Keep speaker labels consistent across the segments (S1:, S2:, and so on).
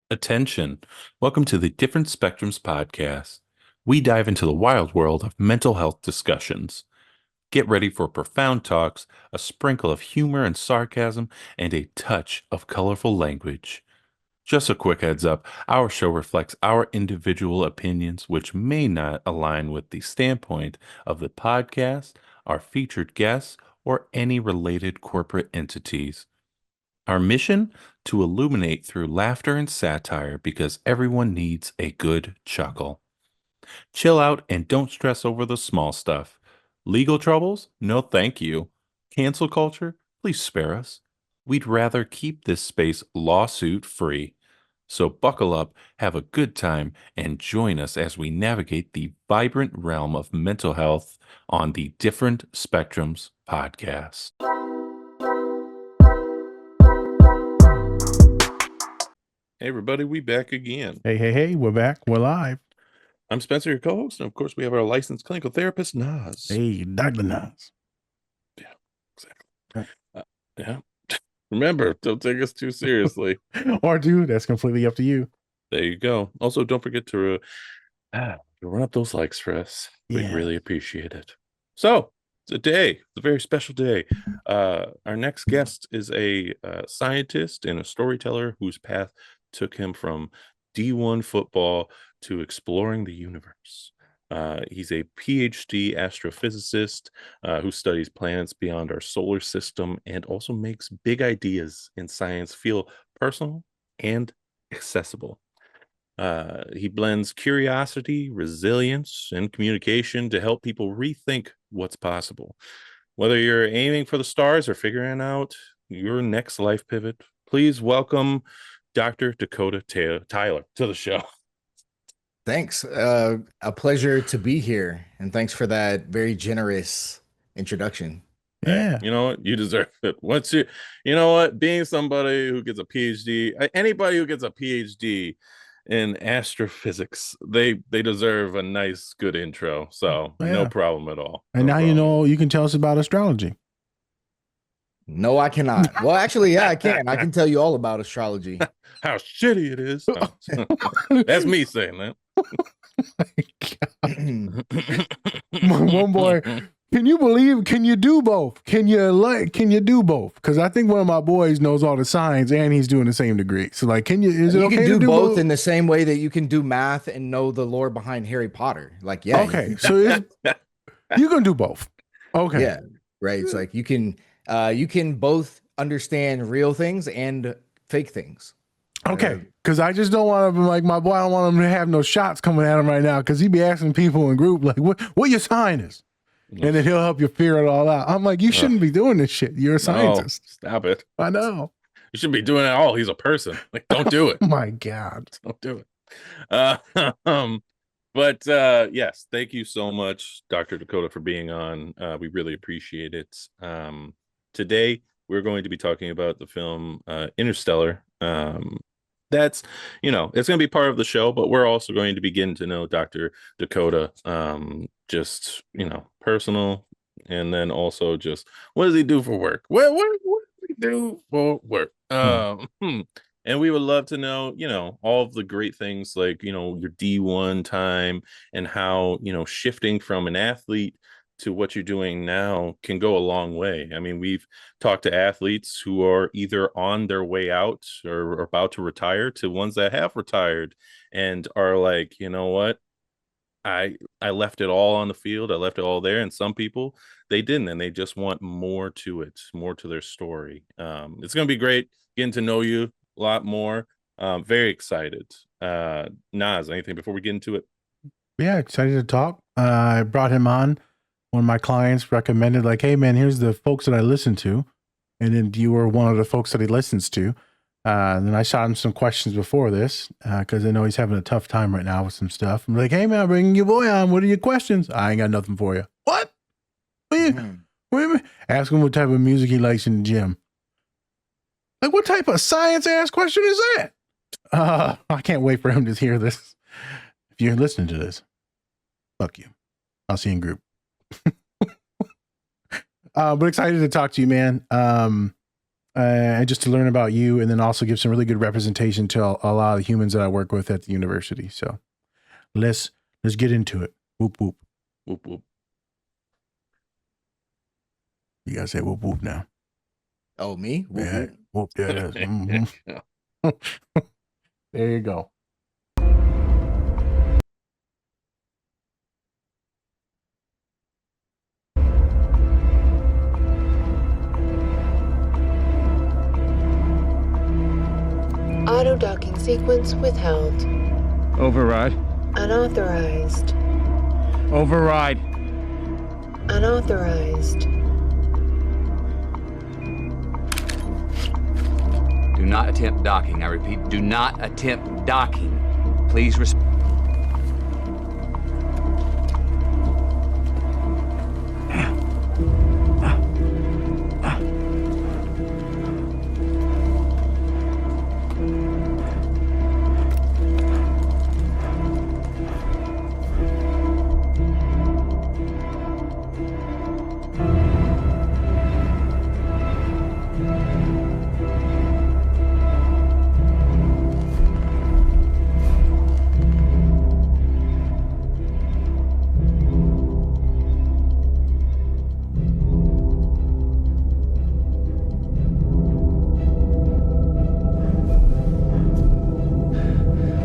S1: Attention. Welcome to the Different Spectrums podcast. We dive into the wild world of mental health discussions. Get ready for profound talks, a sprinkle of humor and sarcasm, and a touch of colorful language. Just a quick heads up, our show reflects our individual opinions, which may not align with the standpoint of the podcast, our featured guests, or any related corporate entities. Our mission? To illuminate through laughter and satire because everyone needs a good chuckle. Chill out and don't stress over the small stuff. Legal troubles? No, thank you. Cancel culture? Please spare us. We'd rather keep this space lawsuit free. So buckle up, have a good time, and join us as we navigate the vibrant realm of mental health on the Different Spectrums podcast. Hey, everybody, we back again.
S2: Hey, we're back. We're live.
S1: I'm Spencer, your co-host, and of course, we have our licensed clinical therapist, Nas.
S2: Hey, Dr. Nas.
S1: Yeah, exactly. Yeah. Remember, don't take us too seriously.
S2: Or do. That's completely up to you.
S1: There you go. Also, don't forget to run up those likes for us. We'd really appreciate it. So, today, it's a very special day. Our next guest is a scientist and a storyteller whose path took him from D1 football to exploring the universe. He's a PhD astrophysicist who studies planets beyond our solar system and also makes big ideas in science feel personal and accessible. He blends curiosity, resilience, and communication to help people rethink what's possible. Whether you're aiming for the stars or figuring out your next life pivot, please welcome Dr. Dakotah Tyler to the show.
S3: Thanks. A pleasure to be here. And thanks for that very generous introduction.
S2: Yeah.
S1: Hey, you know what? You deserve it. Being somebody who gets a PhD, anybody who gets a PhD in astrophysics, they deserve a nice, good intro. So no problem at all.
S2: And now you know you can tell us about astrology.
S3: No, I cannot. Well, actually, yeah, I can. I can tell you all about astrology.
S1: How shitty it is. That's me saying that.
S2: One boy, can you do both? Can you do both? Because I think one of my boys knows all the signs and he's doing the same degree. So like, is it okay
S3: to
S2: do
S3: both in the same way that you can do math and know the lore behind Harry Potter? Like, yeah.
S2: Okay. So you can do both. Okay.
S3: Yeah. Right. It's like you can both understand real things and fake things.
S2: Okay, because I just don't want to like my boy. I don't want him to have no shots coming at him right now because he be asking people in group like, "What your sign is," and then he'll help you figure it all out. I'm like, you shouldn't be doing this shit. You're a scientist.
S1: No, stop it.
S2: I know.
S1: You should be doing it all. He's a person. Like, don't do it.
S2: Oh my God,
S1: don't do it. Yes, thank you so much, Dr. Dakotah, for being on. We really appreciate it. Today we're going to be talking about the film Interstellar. That's it's going to be part of the show, but we're also going to begin to know Dr. Dakotah, just personal, and then also just what does he do for work? What does he do for work? And we would love to know, all of the great things like your D1 time and how shifting from an athlete to what you're doing now can go a long way. I mean, we've talked to athletes who are either on their way out or about to retire to ones that have retired and are like, you know what? I left it all on the field. I left it all there. And some people, they didn't, and they just want more to it, more to their story. It's going to be great getting to know you a lot more. Very excited. Nas, anything before we get into it?
S2: Yeah, excited to talk. I brought him on. One of my clients recommended like, hey man, here's the folks that I listen to. And then you were one of the folks that he listens to. And then I shot him some questions before this because I know he's having a tough time right now with some stuff. I'm like, hey man, I'm bringing your boy on. What are your questions? I ain't got nothing for you. What? Wait a minute. Ask him what type of music he likes in the gym. Like, what type of science ass question is that? I can't wait for him to hear this. If you're listening to this, fuck you. I'll see you in group. But excited to talk to you, man. and just to learn about you, and then also give some really good representation to a lot of the humans that I work with at the university. So let's get into it. Whoop whoop.
S1: Whoop whoop.
S2: You gotta say whoop whoop now.
S3: Oh, me? Whoop,
S2: Yeah,
S3: whoop.
S2: whoop. There it is. Mhm. There you go.
S4: Auto docking sequence withheld.
S5: Override.
S4: Unauthorized.
S5: Override.
S4: Unauthorized.
S6: Do not attempt docking. I repeat, do not attempt docking. Please respect.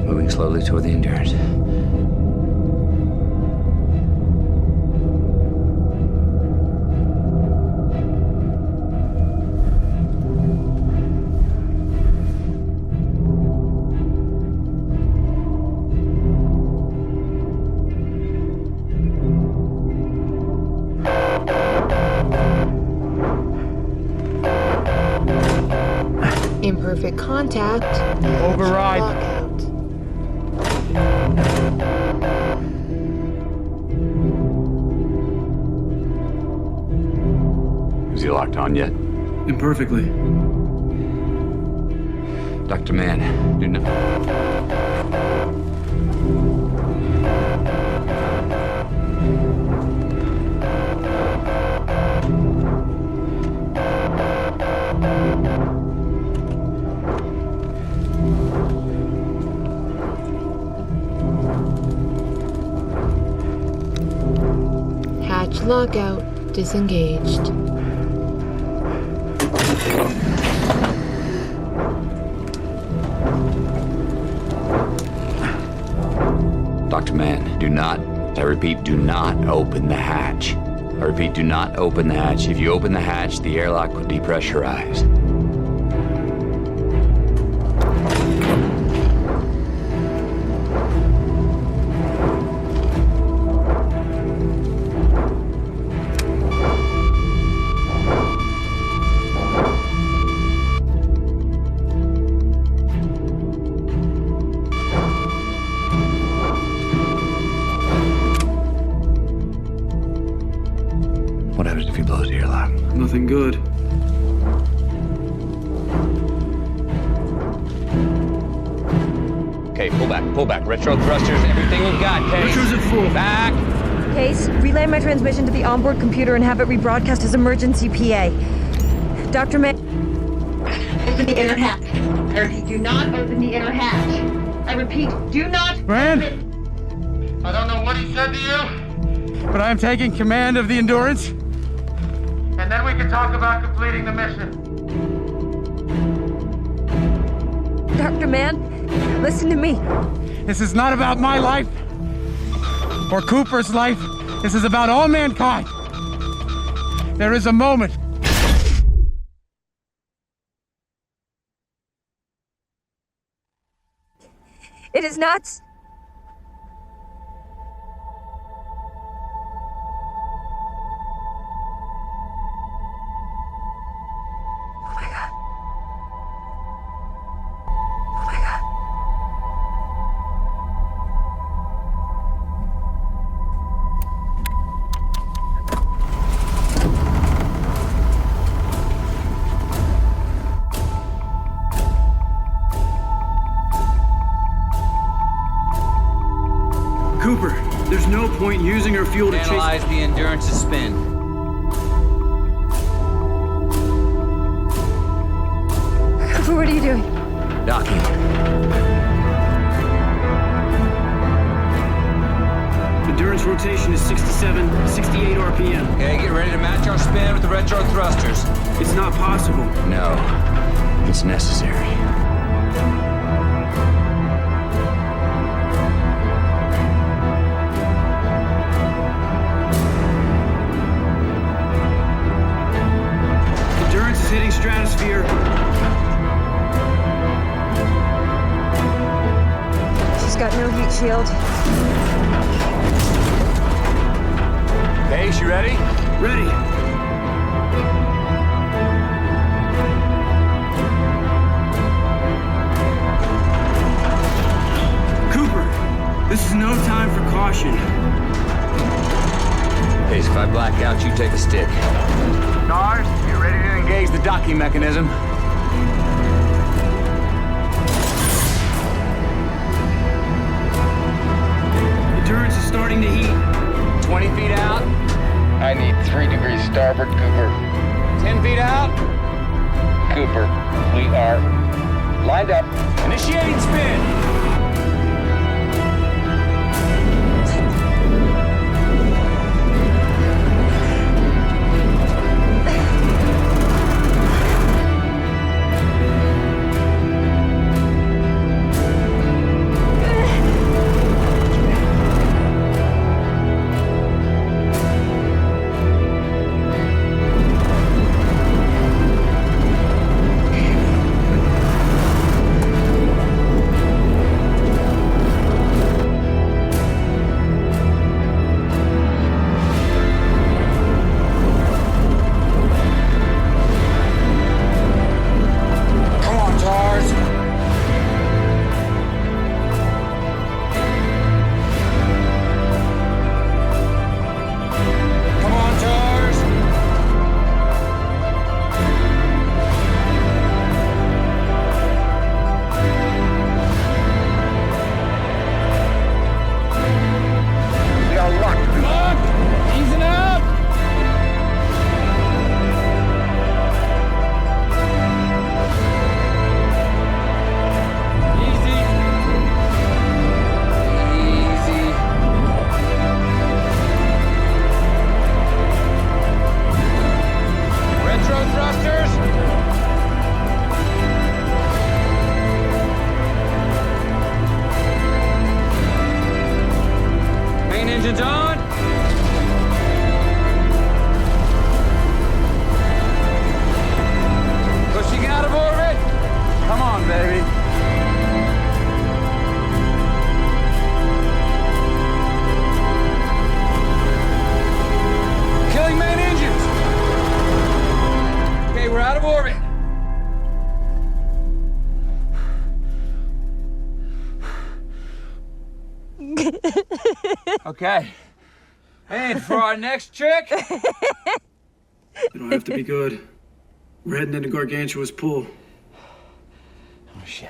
S6: Moving slowly toward the Endurance.
S4: Imperfect contact.
S5: Override.
S4: Lockout.
S6: Is he locked on yet?
S7: Imperfectly.
S6: Dr. Mann, do not.
S4: Hatch lockout disengaged.
S6: Dr. Mann, do not, I repeat, do not open the hatch. I repeat, do not open the hatch. If you open the hatch, the airlock will depressurize. What happens if he blows the airlock?
S7: Nothing good.
S6: Okay, pull back. Retro thrusters, everything we've got, Case.
S7: Retro's at full.
S6: Back!
S8: Case, relay my transmission to the onboard computer and have it rebroadcast as emergency PA. Dr. May.
S9: Open the inner hatch. I repeat, do not open the inner hatch. I repeat, do not
S5: Brand?
S9: open.
S10: I don't know what he said to you,
S5: But I am taking command of the Endurance.
S10: and then we can talk about completing the mission.
S8: Dr. Mann, listen to me.
S5: This is not about my life or Cooper's life. This is about all mankind. There is a moment.
S8: It is not. Oh my God. Oh my God.
S7: Cooper, there's no point using her fuel to chase.
S6: Analyze the Endurance's spin.
S8: doing?
S6: Docking.
S7: Endurance rotation is 67, 68 RPM.
S6: Okay, get ready to match our spin with the retro thrusters.
S7: It's not possible.
S6: No, it's necessary.
S7: Endurance is hitting stratosphere.
S8: She's got no heat shield.
S6: Base, you ready?
S7: Ready. Cooper, this is no time for caution.
S6: Base, if I black out, you take the stick.
S10: Stars, you ready to engage?
S6: Engage the docking mechanism.
S7: Endurance is starting to heat.
S6: 20 feet out.
S10: I need 3 degrees starboard, Cooper.
S6: 10 feet out.
S10: Cooper, we are lined up.
S6: Initiating spin.
S11: Okay. And for our next trick.
S7: It'll have to be good. We're heading into Gargantua's pool.
S11: Oh, shit.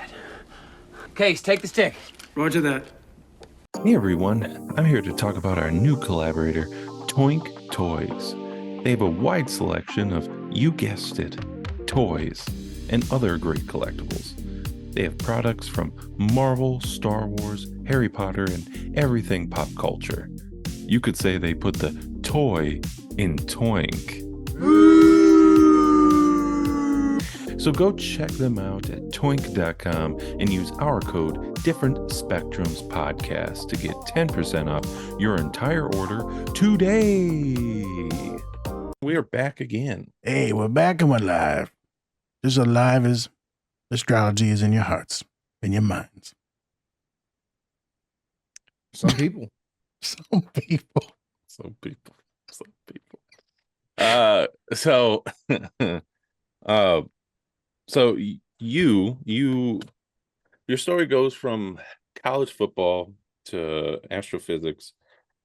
S11: Case, take the stick.
S7: Roger that.
S1: Hey everyone, I'm here to talk about our new collaborator, Toink Toys. They have a wide selection of, you guessed it, toys and other great collectibles. They have products from Marvel, Star Wars, Harry Potter, and everything pop culture. You could say they put the toy in Toink. So go check them out at toink.com and use our code Different Spectrums Podcast to get 10% off your entire order today. We are back again.
S2: Hey, we're back and we're live. Just as alive as astrology is in your hearts, in your minds.
S3: Some people.
S2: Some people.
S1: Some people. Some people. So your story goes from college football to astrophysics.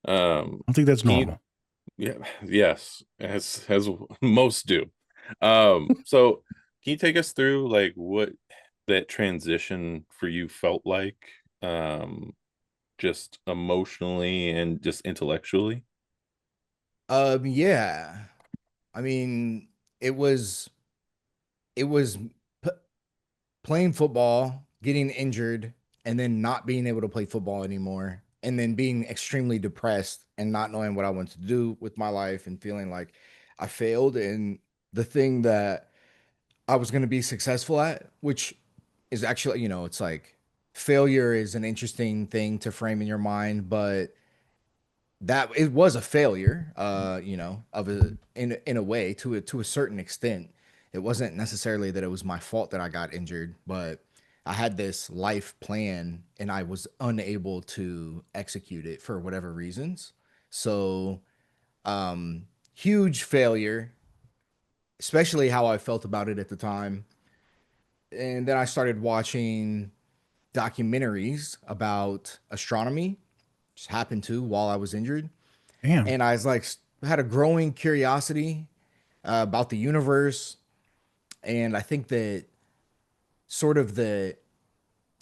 S2: I think that's normal.
S1: Yes, as most do. So can you take us through like what that transition for you felt like, just emotionally and just intellectually?
S3: Yeah. I mean, it was playing football, getting injured, and then not being able to play football anymore, and then being extremely depressed and not knowing what I wanted to do with my life and feeling like I failed in the thing that I was going to be successful at, which is actually, it's like failure is an interesting thing to frame in your mind, but that it was a failure, of in a way to a certain extent. It wasn't necessarily that it was my fault that I got injured, but I had this life plan and I was unable to execute it for whatever reasons. So, huge failure, especially how I felt about it at the time. And then I started watching documentaries about astronomy, just happened to while I was injured.
S2: Damn.
S3: And I was like, had a growing curiosity about the universe. And I think that sort of the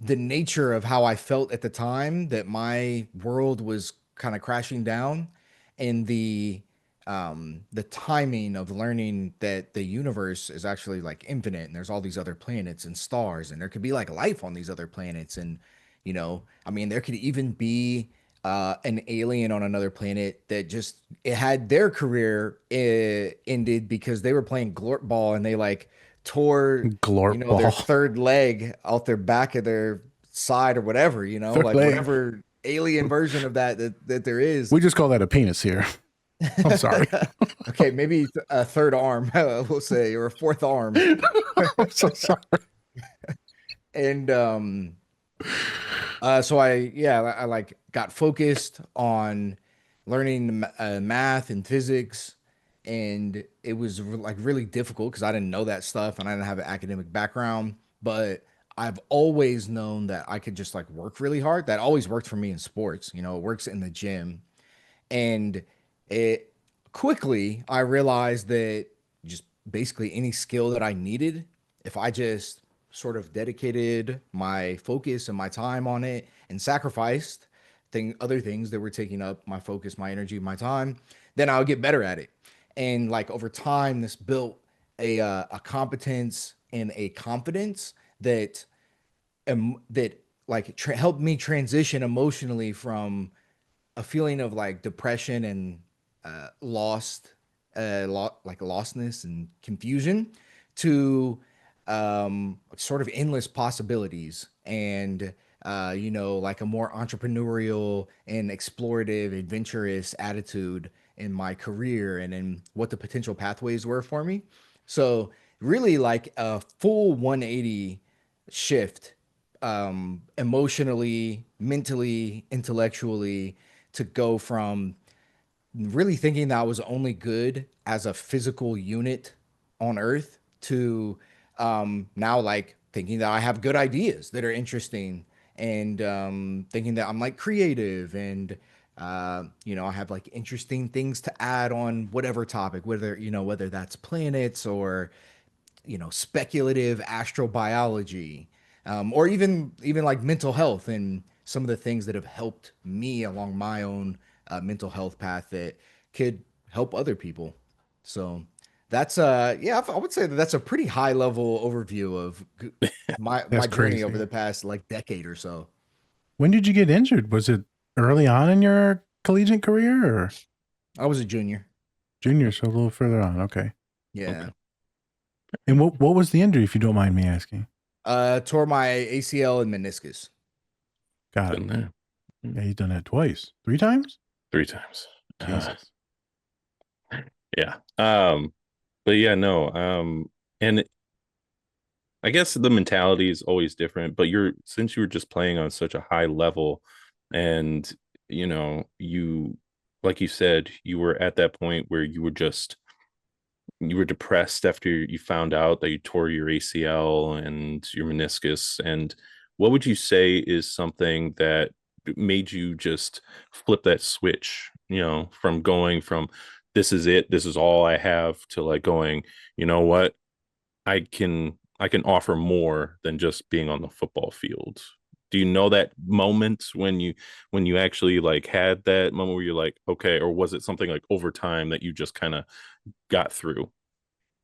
S3: nature of how I felt at the time, that my world was kind of crashing down, and the timing of learning that the universe is actually like infinite and there's all these other planets and stars and there could be like life on these other planets. And I mean, there could even be an alien on another planet that just it had their career ended because they were playing glort ball and they like tore
S2: Glort
S3: their
S2: ball.
S3: third leg out their back of their side or whatever,
S2: Third
S3: like
S2: leg.
S3: whatever alien version of that there is.
S2: We just call that a penis here. I'm sorry.
S3: Okay, maybe a third arm, we'll say, or a fourth arm.
S2: I'm so sorry.
S3: And so I like got focused on learning math and physics, and it was like really difficult because I didn't know that stuff and I didn't have an academic background. But I've always known that I could just like work really hard. That always worked for me in sports. It works in the gym. And it quickly, I realized that just basically any skill that I needed, if I just sort of dedicated my focus and my time on it and sacrificed other things that were taking up my focus, my energy, my time, then I would get better at it. And like over time, this built a competence and a confidence that like helped me transition emotionally from a feeling of like depression and like lostness and confusion to sort of endless possibilities and like a more entrepreneurial and explorative, adventurous attitude in my career and in what the potential pathways were for me. So really like a full 180 shift, emotionally, mentally, intellectually, to go from really thinking that I was only good as a physical unit on Earth to now like thinking that I have good ideas that are interesting and thinking that I'm like creative and I have like interesting things to add on whatever topic, whether that's planets or speculative astrobiology, or even like mental health and some of the things that have helped me along my own mental health path that could help other people. So that's I would say that that's a pretty high level overview of my journey
S2: crazy.
S3: over the past like decade or so.
S2: When did you get injured? Was it early on in your collegiate career or?
S3: I was a junior.
S2: Junior, so a little further on. Okay.
S3: Yeah.
S1: Okay.
S2: And what was the injury, if you don't mind me asking?
S3: Tore my ACL and meniscus.
S2: Got it.
S1: Been there.
S2: Yeah, he's done that twice. 3 times?
S1: 3 times.
S2: Jesus.
S1: Yeah. But yeah, no. And I guess the mentality is always different, but since you were just playing on such a high level and you, like you said, you were at that point where you were depressed after you found out that you tore your ACL and your meniscus. And what would you say is something that made you just flip that switch, from going from this is it, this is all I have, to like going, you know what, I can offer more than just being on the football field? Do you know that moment when you actually like had that moment where you're like, okay, or was it something like over time that you just kind of got through?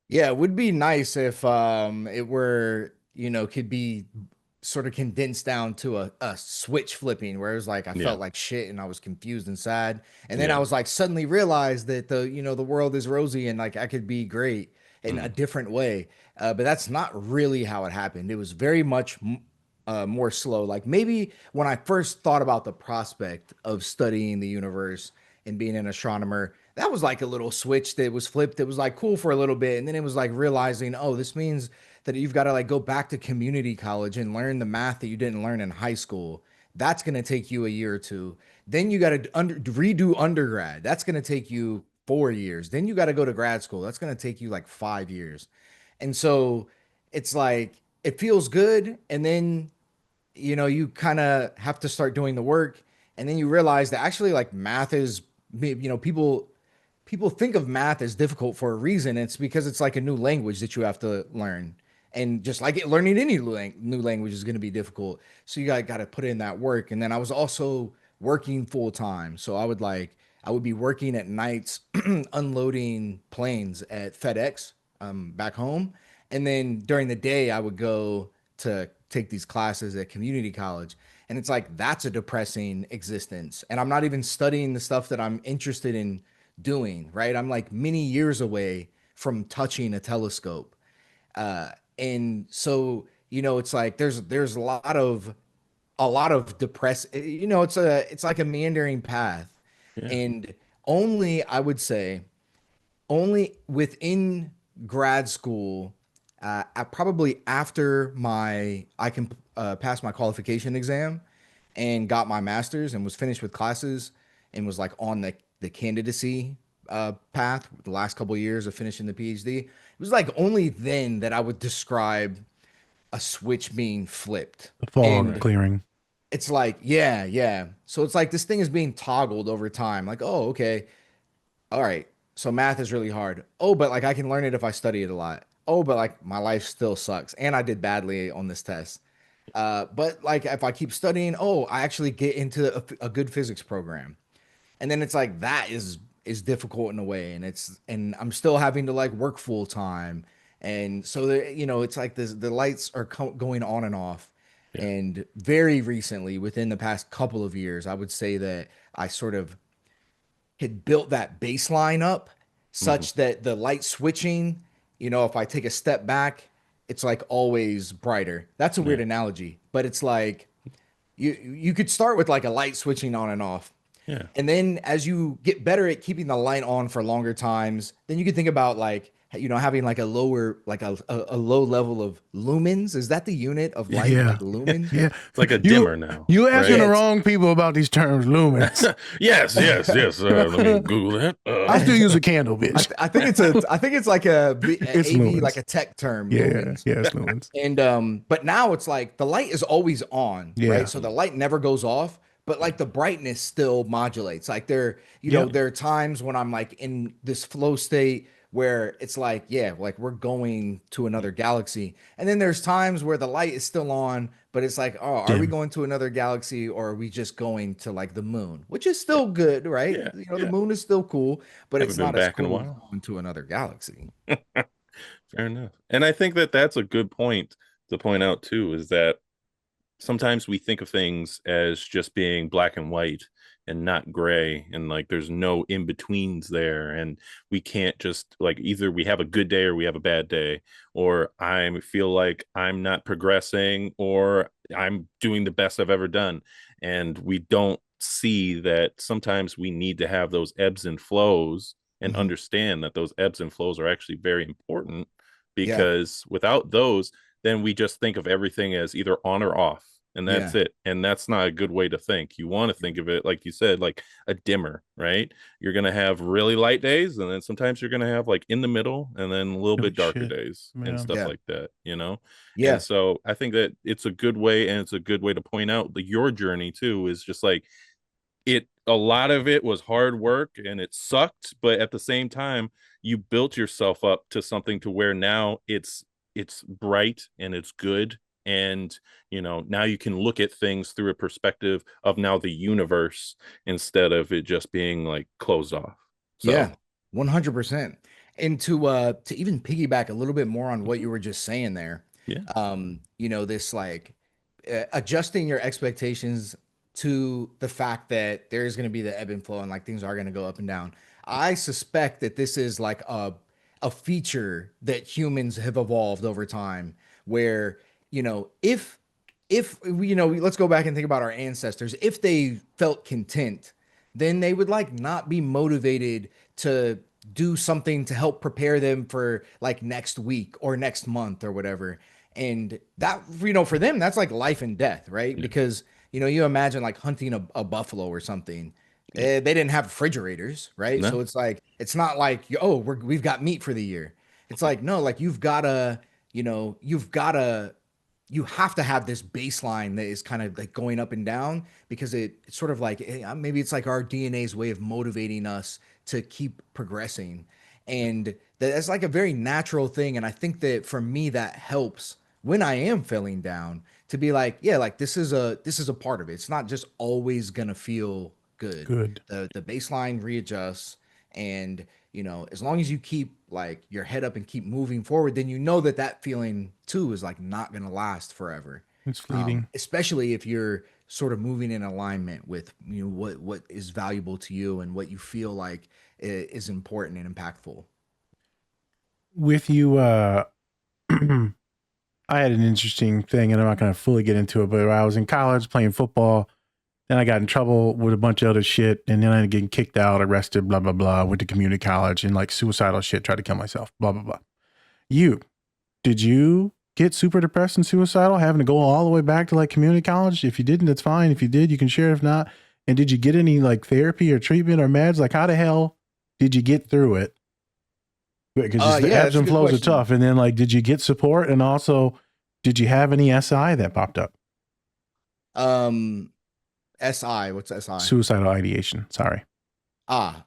S3: Yeah, it would be nice if it were could be sort of condensed down to a switch flipping where it was like I
S1: Yeah.
S3: felt like shit and I was confused and sad. And then
S1: Yeah.
S3: I was like suddenly realized that the world is rosy and like I could be great in a different way. But that's not really how it happened. It was very much more slow. Like maybe when I first thought about the prospect of studying the universe and being an astronomer, that was like a little switch that was flipped. It was like cool for a little bit. And then it was like realizing, oh, this means that you've got to like go back to community college and learn the math that you didn't learn in high school. That's going to take you a year or two. Then you got to redo undergrad. That's going to take you 4 years. Then you got to go to grad school. That's going to take you like 5 years. And so it's like, it feels good. And then, you kind of have to start doing the work. And then you realize that actually like math is, people think of math as difficult for a reason. It's because it's like a new language that you have to learn. And just like learning any new language is going to be difficult. So you got to put in that work. And then I was also working full time. So I would be working at nights unloading planes at FedEx back home. And then during the day, I would go to take these classes at community college. And it's like, that's a depressing existence. And I'm not even studying the stuff that I'm interested in doing, right? I'm like many years away from touching a telescope. And so, it's like, there's a lot of depress, it's like a meandering path.
S1: Yeah.
S3: And I would say only within grad school, probably after I can pass my qualification exam and got my master's and was finished with classes and was like on the candidacy path the last couple of years of finishing the PhD. It was like only then that I would describe a switch being flipped.
S2: The fog clearing.
S3: It's like, yeah. So it's like this thing is being toggled over time. Like, oh, okay. All right. So math is really hard. Oh, but like I can learn it if I study it a lot. Oh, but like my life still sucks. And I did badly on this test. But like if I keep studying, I actually get into a good physics program. And then it's like that is difficult in a way. And I'm still having to like work full time. And so it's like the lights are going on and off. Yeah. And very recently, within the past couple of years, I would say that I sort of had built that baseline up such that the light switching, if I take a step back, it's like always brighter. That's a weird analogy, but it's like you could start with like a light switching on and off.
S1: Yeah.
S3: And then as you get better at keeping the light on for longer times, then you can think about like, having like a lower, like a low level of lumens. Is that the unit of light?
S2: Yeah.
S3: Like lumens?
S2: Yeah.
S1: It's like a dimmer now.
S2: You asking
S1: right?
S2: the wrong people about these terms, lumens.
S1: yes. Let me Google that.
S2: I still use a candle, bitch.
S3: I think it's like
S2: It's lumens.
S3: like a tech term.
S2: Yeah,
S3: lumens.
S2: it's lumens.
S3: And but now it's like the light is always on, right? So the light never goes off, but like the brightness still modulates. Like there are times when I'm like in this flow state where it's like, like we're going to another galaxy. And then there's times where the light is still on, but it's like, are we going to another galaxy or are we just going to like the moon, which is still good, right? The moon is still cool, but it's not as cool as going to another galaxy.
S1: Fair enough. And I think that that's a good point to point out too, is that sometimes we think of things as just being black and white and not gray, and like there's no in betweens there, and we can't just like either we have a good day or we have a bad day, or I feel like I'm not progressing or I'm doing the best I've ever done. And we don't see that sometimes we need to have those ebbs and flows and understand that those ebbs and flows are actually very important, because without those, then we just think of everything as either on or off. And that's it. And that's not a good way to think. You want to think of it, like you said, like a dimmer, right? You're going to have really light days, and then sometimes you're going to have like in the middle and then a little bit darker days and stuff like that, Yeah. And so I think that it's a good way, and it's a good way to point out your journey too, is just like a lot of it was hard work and it sucked, but at the same time, you built yourself up to something to where now it's bright and it's good. And now you can look at things through a perspective of now the universe instead of it just being like closed off. So.
S3: 100%. And to even piggyback a little bit more on what you were just saying there,
S1: Yeah.
S3: You know, this like adjusting your expectations to the fact that there is going to be the ebb and flow and like things are going to go up and down. I suspect that this is like a feature that humans have evolved over time where, you know, if you know, let's go back and think about our ancestors. If they felt content, then they would like not be motivated to do something to help prepare them for like next week or next month or whatever. And that, you know, for them, that's like life and death, right?
S1: Yeah.
S3: Because, you know, you imagine like hunting a buffalo or something. They didn't have refrigerators, right? So
S1: No.
S3: it's like, it's not like, oh, we've got meat for the year. It's like, no, like you've gotta, you know, you have to have this baseline that is kind of like going up and down because it's sort of like maybe it's like our DNA's way of motivating us to keep progressing. And that's like a very natural thing. And I think that for me, that helps when I am feeling down to be like, yeah, like this is a part of it. It's not just always gonna feel good.
S2: Good.
S3: The baseline readjusts, and you know, as long as you keep like your head up and keep moving forward, then you know that that feeling too is like not gonna last forever.
S2: It's fleeting.
S3: Especially if you're sort of moving in alignment with, you know, what is valuable to you and what you feel like is important and impactful.
S2: With you, I had an interesting thing, and I'm not going to fully get into it, but I was in college playing football. Then I got in trouble with a bunch of other shit, and then I getting kicked out, arrested, blah, blah, blah. Went to community college and like suicidal shit, tried to kill myself, blah, blah, blah. Did you get super depressed and suicidal, having to go all the way back to like community college? If you didn't, that's fine. If you did, you can share. If not, and did you get any like therapy or treatment or meds? Like, how the hell did you get through it? Because the ebbs and flows are tough. And then like, did you get support? And also, did you have any SI that popped up?
S3: SI, what's SI?
S2: Suicidal ideation. Sorry.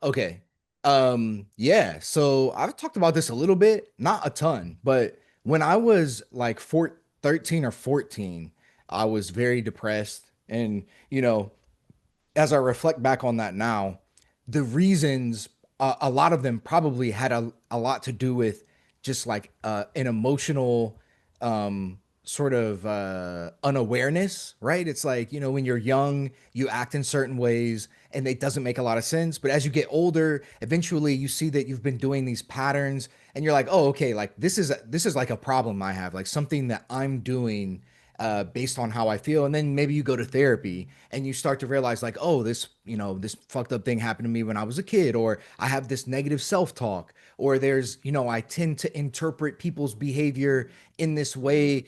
S3: Okay. Yeah. So I've talked about this a little bit, not a ton, but when I was like 13 or 14, I was very depressed. And, you know, as I reflect back on that now, the reasons, a lot of them probably had a lot to do with just like an emotional sort of unawareness, right? It's like, you know, when you're young, you act in certain ways and it doesn't make a lot of sense. But as you get older, eventually you see that you've been doing these patterns and you're like, oh, okay, like this is like a problem I have, like something that I'm doing based on how I feel. And then maybe you go to therapy and you start to realize like, oh, this, you know, this fucked up thing happened to me when I was a kid, or I have this negative self-talk, or there's, you know, I tend to interpret people's behavior in this way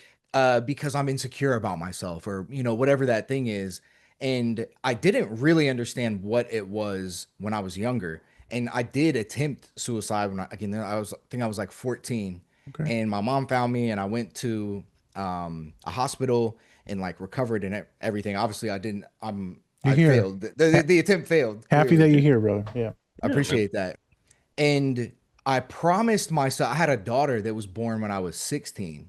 S3: because I'm insecure about myself, or, you know, whatever that thing is. And I didn't really understand what it was when I was younger. And I did attempt suicide when I think I was like 14.
S2: Okay.
S3: And my mom found me and I went to a hospital and like recovered and everything. Obviously I failed. The attempt failed.
S2: Happy that you're here, brother. Yeah.
S3: I appreciate that. And I promised myself, I had a daughter that was born when I was 16.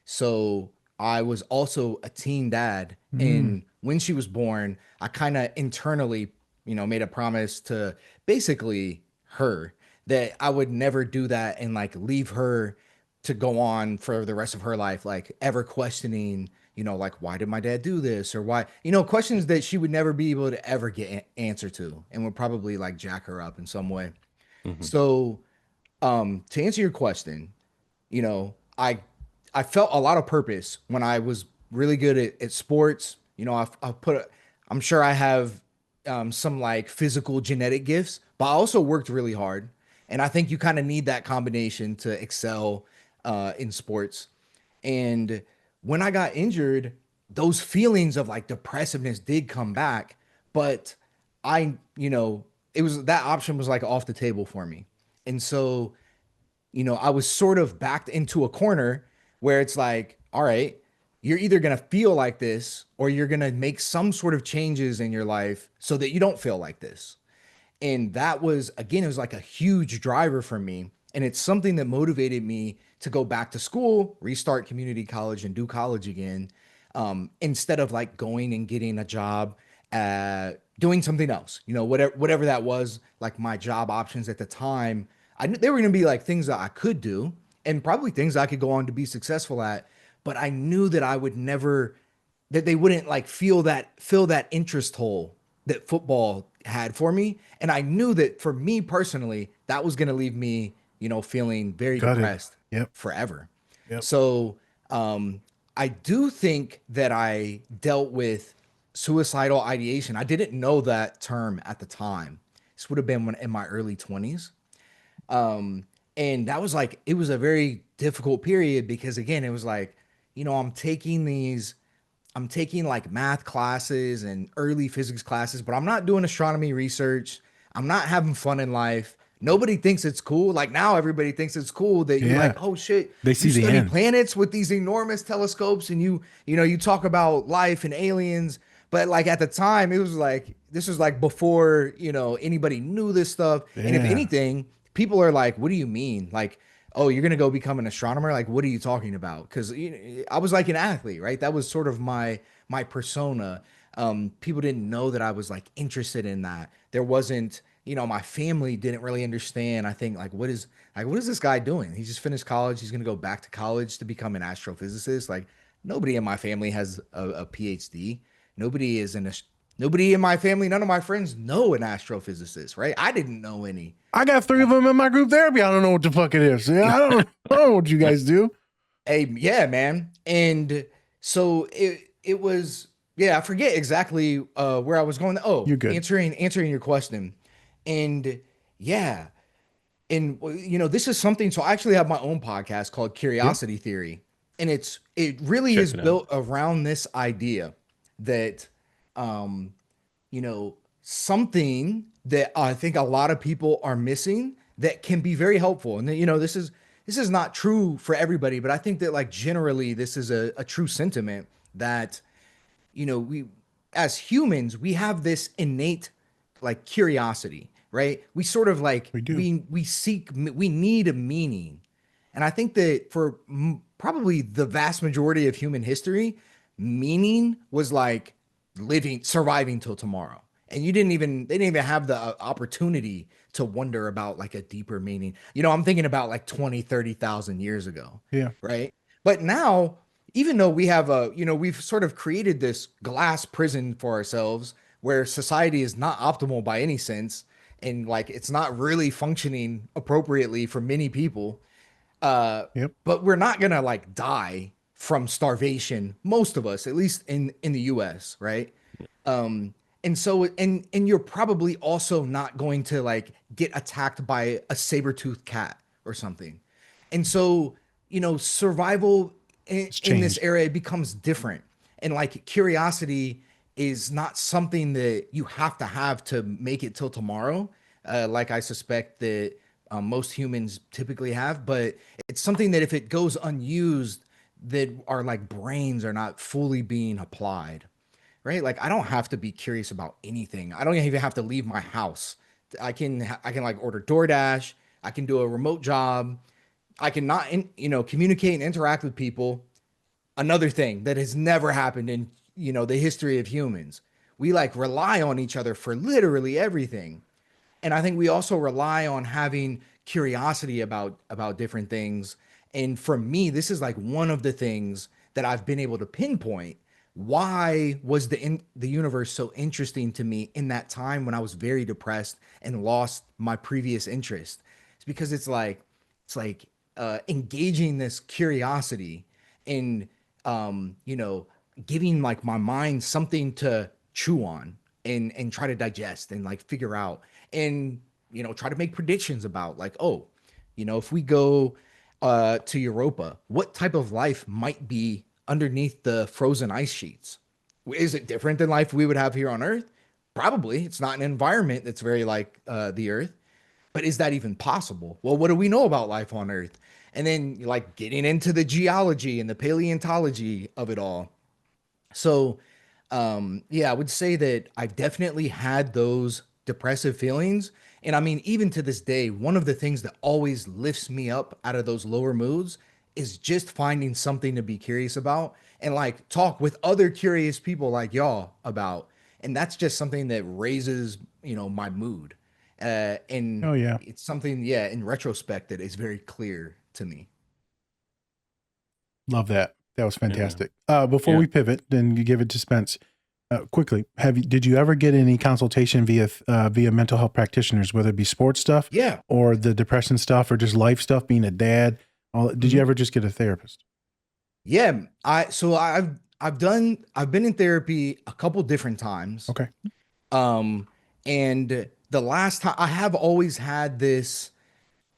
S3: So I was also a teen dad. And when she was born, I kind of internally, you know, made a promise to basically her that I would never do that and like leave her to go on for the rest of her life, like ever questioning, you know, like, why did my dad do this? Or why, you know, questions that she would never be able to ever get an answer to, and would probably like jack her up in some way. So, to answer your question, you know, I felt a lot of purpose when I was really good at sports. You know, I'm sure I have some like physical genetic gifts, but I also worked really hard. And I think you kind of need that combination to excel in sports. And when I got injured, those feelings of like depressiveness did come back, but you know, that option was like off the table for me. And so, you know, I was sort of backed into a corner where it's like, all right, you're either going to feel like this or you're going to make some sort of changes in your life so that you don't feel like this. And that was, again, it was like a huge driver for me. And it's something that motivated me to go back to school, restart community college and do college again, instead of like going and getting a job, doing something else, you know, whatever that was. Like my job options at the time, they were going to be like things that I could do. and probably things I could go on to be successful at. But I knew that I would never, that they wouldn't like fill that interest hole that football had for me. And I knew that for me personally, that was going to leave me, feeling very depressed forever.
S2: Yep.
S3: So I do think that I dealt with suicidal ideation. I didn't know that term at the time. This would have been in my early 20s. And that was like, it was a very difficult period because again, it was like, I'm taking like math classes and early physics classes, but I'm not doing astronomy research. I'm not having fun in life. Nobody thinks it's cool. Like now everybody thinks it's cool that you're like, oh shit,
S2: they see
S3: you
S2: the
S3: study
S2: end.
S3: planets with these enormous telescopes and you talk about life and aliens. But like at the time, it was like, this was like before, anybody knew this stuff. And if
S2: Yeah.
S3: anything, people are like, what do you mean? Like, oh, you're going to go become an astronomer? Like, what are you talking about? Because I was like an athlete, right? That was sort of my persona. People didn't know that I was like interested in that. There wasn't, my family didn't really understand. I think like, what is this guy doing? He just finished college. He's going to go back to college to become an astrophysicist. Like nobody in my family has a PhD. Nobody in my family, none of my friends know an astrophysicist, right? I didn't know any.
S2: I got 3 of them in my group therapy. I don't know what the fuck it is. Yeah, I don't know what you guys do.
S3: Hey, yeah, man. And so it was, I forget exactly where I was going. Oh,
S2: You're good.
S3: Answering your question. And yeah. And this is something, so I actually have my own podcast called Curiosity Theory. And it really is built around this idea that something that I think a lot of people are missing that can be very helpful. And this is not true for everybody, but I think that like generally this is a true sentiment that, we as humans, we have this innate like curiosity, right? We sort of like, we need a meaning. And I think that for probably the vast majority of human history, meaning was like surviving till tomorrow. And they didn't even have the opportunity to wonder about like a deeper meaning. I'm thinking about like 20, 30,000 years ago.
S2: Yeah.
S3: Right. But now, even though we have we've sort of created this glass prison for ourselves where society is not optimal by any sense. And like, it's not really functioning appropriately for many people. But we're not going to like die from starvation. Most of us, at least in the US. Right. And so, and you're probably also not going to like get attacked by a saber-toothed cat or something. And so, survival in this area becomes different. And like curiosity is not something that you have to make it till tomorrow. Like I suspect that most humans typically have, but it's something that if it goes unused, that our like brains are not fully being applied. Right? Like I don't have to be curious about anything. I don't even have to leave my house. I can like order DoorDash. I can do a remote job. I can not, communicate and interact with people. Another thing that has never happened in, the history of humans. We like rely on each other for literally everything. And I think we also rely on having curiosity about different things. And for me, this is like one of the things that I've been able to pinpoint. Why was the universe so interesting to me in that time when I was very depressed and lost my previous interest? It's because it's like engaging this curiosity and giving like my mind something to chew on and try to digest and like figure out and try to make predictions about like, oh, if we go to Europa, what type of life might be underneath the frozen ice sheets? Is it different than life we would have here on Earth? Probably. It's not an environment that's very like the Earth, but is that even possible? Well, what do we know about life on Earth? And then like getting into the geology and the paleontology of it all. So I would say that I've definitely had those depressive feelings. And I mean, even to this day, one of the things that always lifts me up out of those lower moods is just finding something to be curious about and like talk with other curious people like y'all about. And that's just something that raises, my mood. And
S2: Oh yeah.
S3: It's something, in retrospect that is very clear to me.
S2: Love that. That was
S1: Yeah.
S2: fantastic. Before
S1: Yeah.
S2: we pivot, then you give it to Spence. Quickly, did you ever get any consultation via mental health practitioners, whether it be sports stuff,
S3: Yeah.
S2: or the depression stuff, or just life stuff, being a dad? Did you ever just get a therapist?
S3: Yeah. I've been in therapy a couple different times.
S2: Okay.
S3: And the last time I have always had this,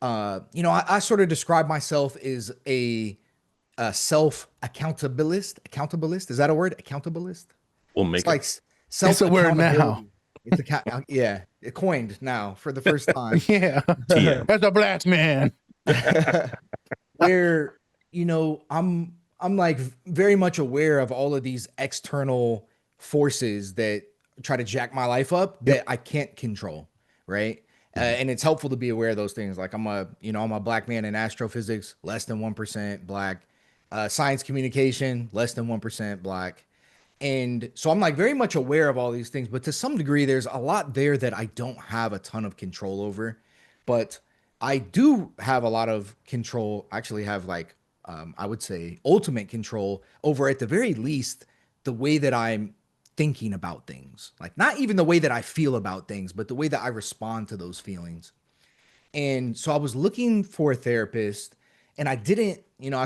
S3: I sort of describe myself as a self accountabilist. Is that a word? Accountabilist.
S1: We'll make
S3: It's like
S1: it.
S3: self
S2: It's a word now.
S3: accountability. It's yeah, it coined now for the first time.
S2: Yeah.
S1: TM.
S2: That's a black man.
S3: Where I'm like very much aware of all of these external forces that try to jack my life up that I can't control, right? And it's helpful to be aware of those things. Like I'm a black man in astrophysics, less than 1% black. Science communication, less than 1% black. And so I'm like very much aware of all these things, but to some degree, there's a lot there that I don't have a ton of control over. But I do have a lot of control, actually have like, I would say ultimate control over, at the very least, the way that I'm thinking about things. Like not even the way that I feel about things, but the way that I respond to those feelings. And so I was looking for a therapist, and I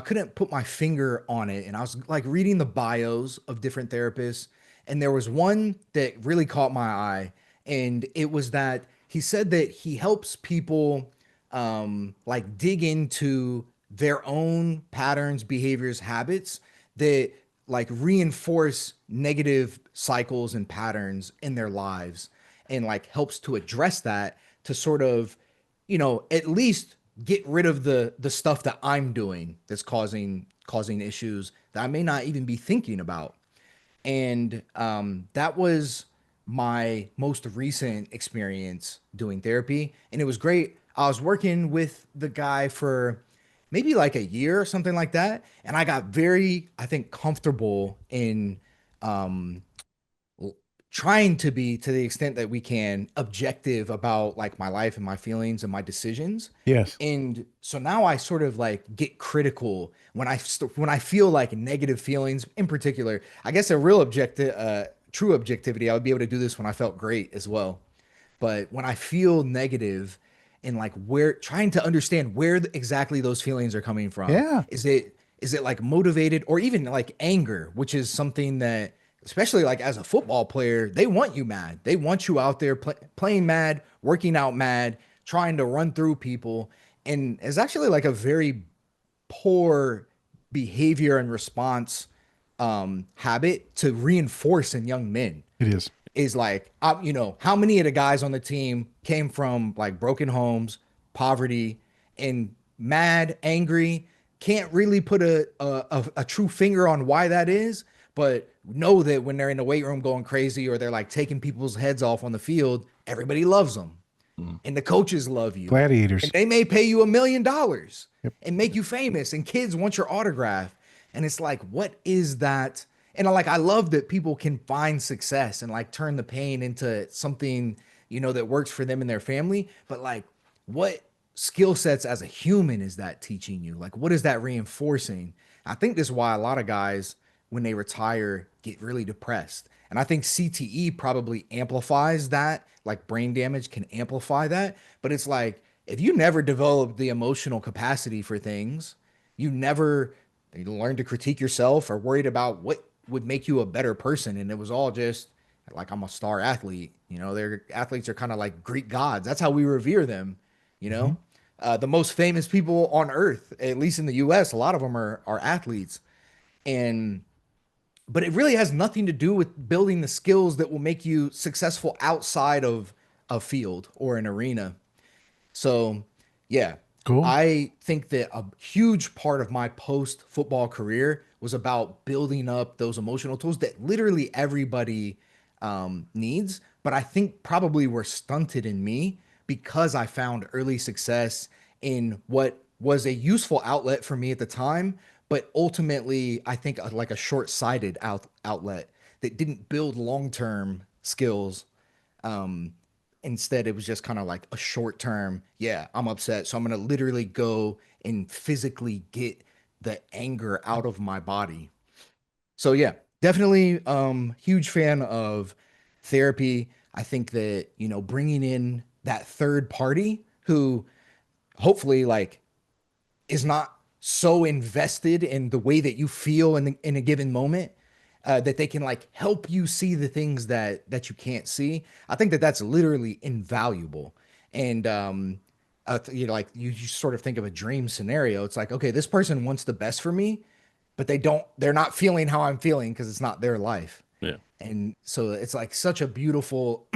S3: couldn't put my finger on it. And I was like reading the bios of different therapists, and there was one that really caught my eye. And it was that he said that he helps people like dig into their own patterns, behaviors, habits that like reinforce negative cycles and patterns in their lives, and like helps to address that to sort of, at least get rid of the stuff that I'm doing that's causing issues that I may not even be thinking about. And that was my most recent experience doing therapy, and it was great. I was working with the guy for maybe like a year or something like that, and I got very, I think, comfortable in trying to be, to the extent that we can, objective about like my life and my feelings and my decisions.
S2: Yes.
S3: And so now I sort of like get critical when I feel like negative feelings in particular. I guess a real true objectivity, I would be able to do this when I felt great as well. But when I feel negative, and like trying to understand where exactly those feelings are coming from.
S2: Yeah.
S3: Is it like motivated, or even like anger, which is something that, especially like as a football player, they want you mad. They want you out there playing mad, working out mad, trying to run through people. And it's actually like a very poor behavior and response habit to reinforce in young men.
S2: It
S3: is like, how many of the guys on the team came from like broken homes, poverty, and mad, angry, can't really put a true finger on why that is, but know that when they're in the weight room going crazy, or they're like taking people's heads off on the field, everybody loves them. And the coaches love you.
S2: Gladiators.
S3: And they may pay you $1 million and make you famous, and kids want your autograph. And it's like, what is that? And I love that people can find success and like turn the pain into something, that works for them and their family. But like, what skill sets as a human is that teaching you? Like, what is that reinforcing? I think this is why a lot of guys, when they retire, get really depressed. And I think CTE probably amplifies that, like brain damage can amplify that. But it's like, if you never develop the emotional capacity for things, you learn to critique yourself or worried about what would make you a better person. And it was all just like, I'm a star athlete. Their athletes are kind of like Greek gods. That's how we revere them. The most famous people on earth, at least in the US, a lot of them are athletes. But it really has nothing to do with building the skills that will make you successful outside of a field or an arena. So yeah,
S2: cool.
S3: I think that a huge part of my post-football career was about building up those emotional tools that literally everybody needs, but I think probably were stunted in me because I found early success in what was a useful outlet for me at the time, but ultimately I think like a short-sighted outlet that didn't build long-term skills. Instead, it was just kind of like a short term, yeah, I'm upset, so I'm going to literally go and physically get the anger out of my body. So yeah, definitely huge fan of therapy. I think that, you know, bringing in that third party who hopefully like is not so invested in the way that you feel in a given moment, that they can like help you see the things that you can't see. I think that that's literally invaluable. And you know, like you sort of think of a dream scenario. It's like, okay, this person wants the best for me, but they're not feeling how I'm feeling because it's not their life.
S1: Yeah.
S3: And so it's like such a beautiful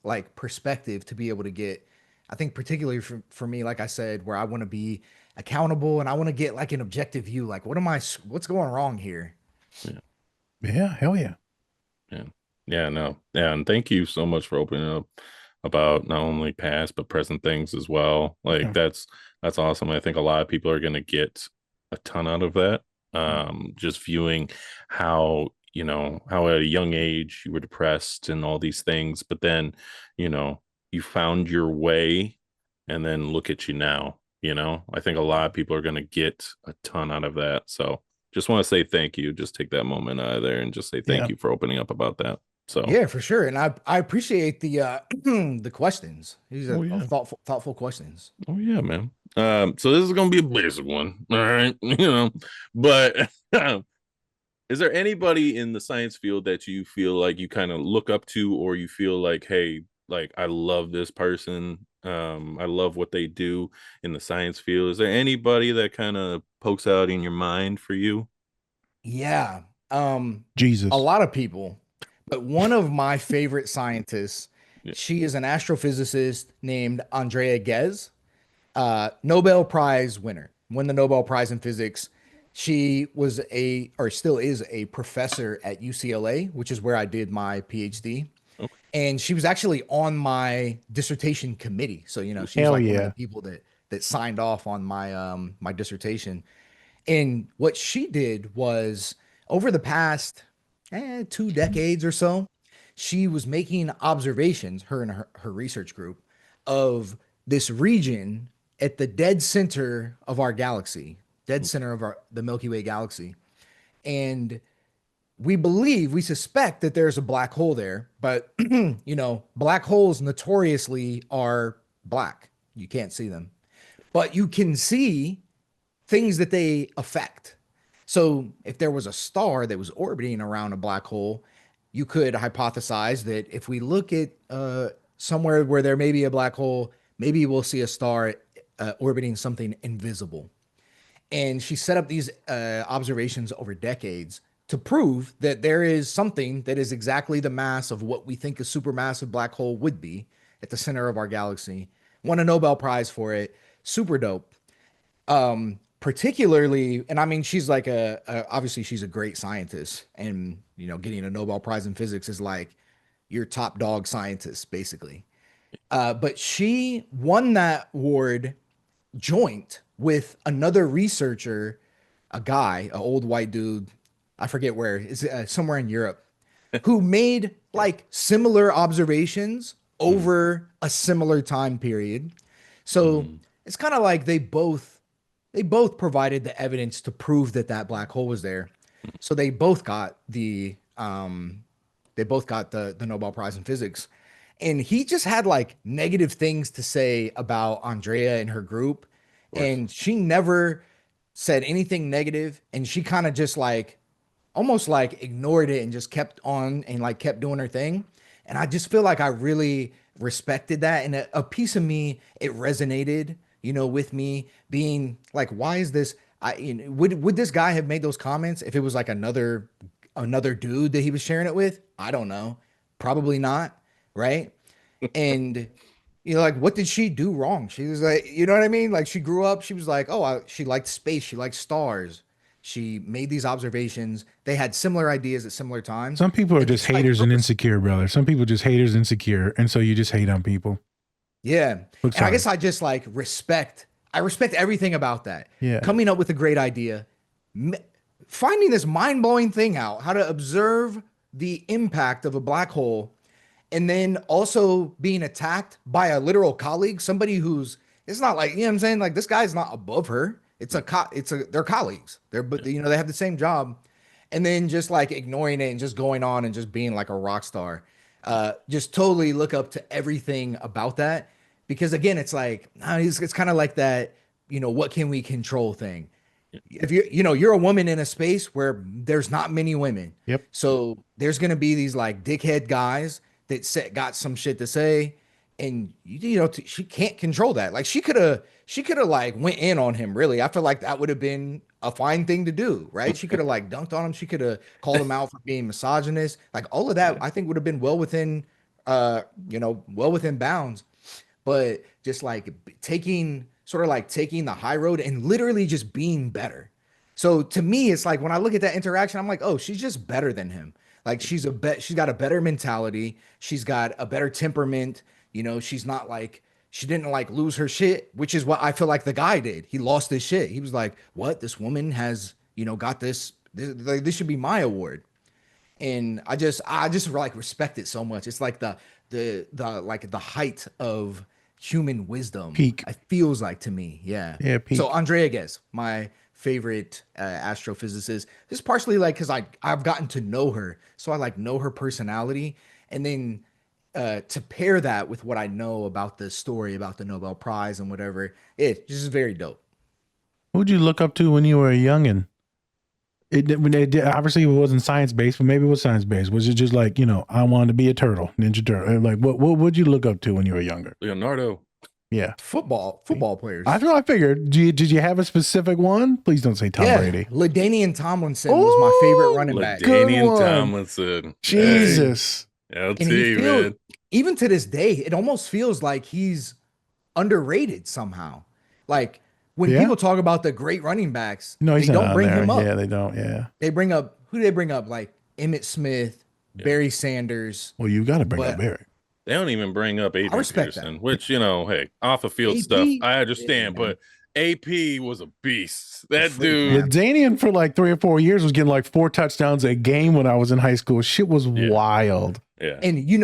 S3: like perspective to be able to get. I think particularly for me, like I said, where I want to be accountable and I want to get like an objective view, like what's going wrong here?
S2: Yeah, hell yeah.
S1: Yeah, no. Yeah, and thank you so much for opening up about not only past but present things as well. Like
S2: Yeah.
S1: that's awesome. I think a lot of people are going to get a ton out of that. Just viewing how, you know, how at a young age you were depressed and all these things, but then, you know, you found your way, and then look at you now, you know. I think a lot of people are going to get a ton out of that. So just want to say thank you. Just take that moment out of there and just say thank
S2: Yeah.
S1: you for opening up about that. So
S3: Yeah, for sure. And I appreciate the the questions. These are
S1: Oh, yeah.
S3: thoughtful questions.
S1: Oh yeah, man. So this is gonna be a basic one, all right? You know, but is there anybody in the science field that you feel like you kind of look up to, or you feel like, hey, like I love this person, I love what they do in the science field? Is there anybody that kind of pokes out in your mind for you?
S3: Yeah.
S2: Jesus.
S3: A lot of people, but one of my favorite scientists,
S1: Yeah.
S3: she is an astrophysicist named Andrea Ghez, Nobel Prize winner, won the Nobel Prize in physics. She was or still is a professor at UCLA, which is where I did my PhD.
S1: Okay.
S3: And she was actually on my dissertation committee. So, you know, she's
S2: Hell
S3: like one of
S2: yeah.
S3: the people that signed off on my my dissertation. And what she did was over the past 2 decades or so, she was making observations, her and her research group, of this region at the dead center of our galaxy, dead center of the Milky Way galaxy. And we suspect that there's a black hole there, but you know, black holes notoriously are black. You can't see them, but you can see things that they affect. So if there was a star that was orbiting around a black hole, you could hypothesize that if we look at somewhere where there may be a black hole, maybe we'll see a star orbiting something invisible. And she set up these observations over decades to prove that there is something that is exactly the mass of what we think a supermassive black hole would be at the center of our galaxy. Won a Nobel Prize for it. Super dope. Particularly, and I mean, she's like obviously she's a great scientist, and you know, getting a Nobel Prize in physics is like your top dog scientist, basically. But she won that award joint with another researcher, a guy, an old white dude, I forget where, it's somewhere in Europe, who made like similar observations over a similar time period. So it's kind of like they both provided the evidence to prove that that black hole was there. So they both got the Nobel Prize in physics. And he just had like negative things to say about Andrea and her group. And she never said anything negative. And she kind of just like almost like ignored it and just kept on and like kept doing her thing. And I just feel like I really respected that. And a piece of me, it resonated, you know, with me being like, why is this? Would this guy have made those comments if it was like another dude that he was sharing it with? I don't know. Probably not. Right. And, you know, like, what did she do wrong? She was like, you know what I mean? Like, she grew up, she was like, oh, she liked space. She liked stars. She made these observations. They had similar ideas at similar times.
S2: Some people are just
S3: it's like
S2: haters and
S3: purpose.
S2: insecure, brother. Some people just haters, insecure, and so you just hate on people.
S3: Yeah.
S2: Look,
S3: And I guess I just like I respect everything about that.
S2: Yeah.
S3: Coming up with a great idea, finding this mind-blowing thing out, how to observe the impact of a black hole, and then also being attacked by a literal colleague, somebody who's, it's not like, you know what I'm saying? Like, this guy's not above her. they're colleagues. But you know, they have the same job, and then just like ignoring it and just going on and just being like a rock star. Just totally look up to everything about that, because again, it's like it's kind of like that, you know, what can we control thing. If you're a woman in a space where there's not many women.
S2: Yep.
S3: So there's gonna be these like dickhead guys that got some shit to say, and she can't control that. Like she could have like went in on him. Really, I feel like that would have been a fine thing to do, right? She could have like dunked on him. She could have called him out for being misogynist. Like all of that, I think would have been well within bounds. But just like taking the high road and literally just being better. So to me, it's like when I look at that interaction, I'm like, oh, she's just better than him. Like she's got a better mentality. She's got a better temperament. You know, she's not like, she didn't like lose her shit, which is what I feel like the guy did. He lost his shit. He was like, what? This woman has, got this should be my award. And I just like respect it so much. It's like the height of human wisdom.
S2: Peak.
S3: It feels like to me. Yeah.
S2: Yeah. Peak.
S3: So Andrea Ghez, my favorite astrophysicist, just partially like because I've gotten to know her, so I like know her personality, and then to pair that with what I know about the story about the Nobel Prize and whatever, it's just very dope.
S2: Who'd you look up to when you were a youngin'? Obviously it wasn't science based, but maybe it was science based. Was it just like, I wanted to be a turtle, Ninja Turtle? Like what would you look up to when you were younger?
S1: Leonardo.
S2: Yeah.
S3: Football players.
S2: I figured. Did you have a specific one? Please don't say Tom Brady.
S3: LaDainian Tomlinson was my favorite running back.
S1: LaDainian Tomlinson.
S2: Jesus.
S1: LT, man.
S3: Even to this day, it almost feels like he's underrated somehow. Like when people talk about the great running backs, they don't bring him up.
S2: Yeah, they don't. Yeah.
S3: They bring up, who do they bring up? Like Emmitt Smith, Barry Sanders.
S2: Well, you got to bring up Barry.
S1: They don't even bring up Adrian Peterson,
S3: that.
S1: which, hey, off the field
S3: AP,
S1: stuff, I understand, but AP was a beast. That dude.
S2: Danian for like 3 or 4 years was getting like 4 touchdowns a game when I was in high school. Shit was wild.
S1: Yeah.
S3: And he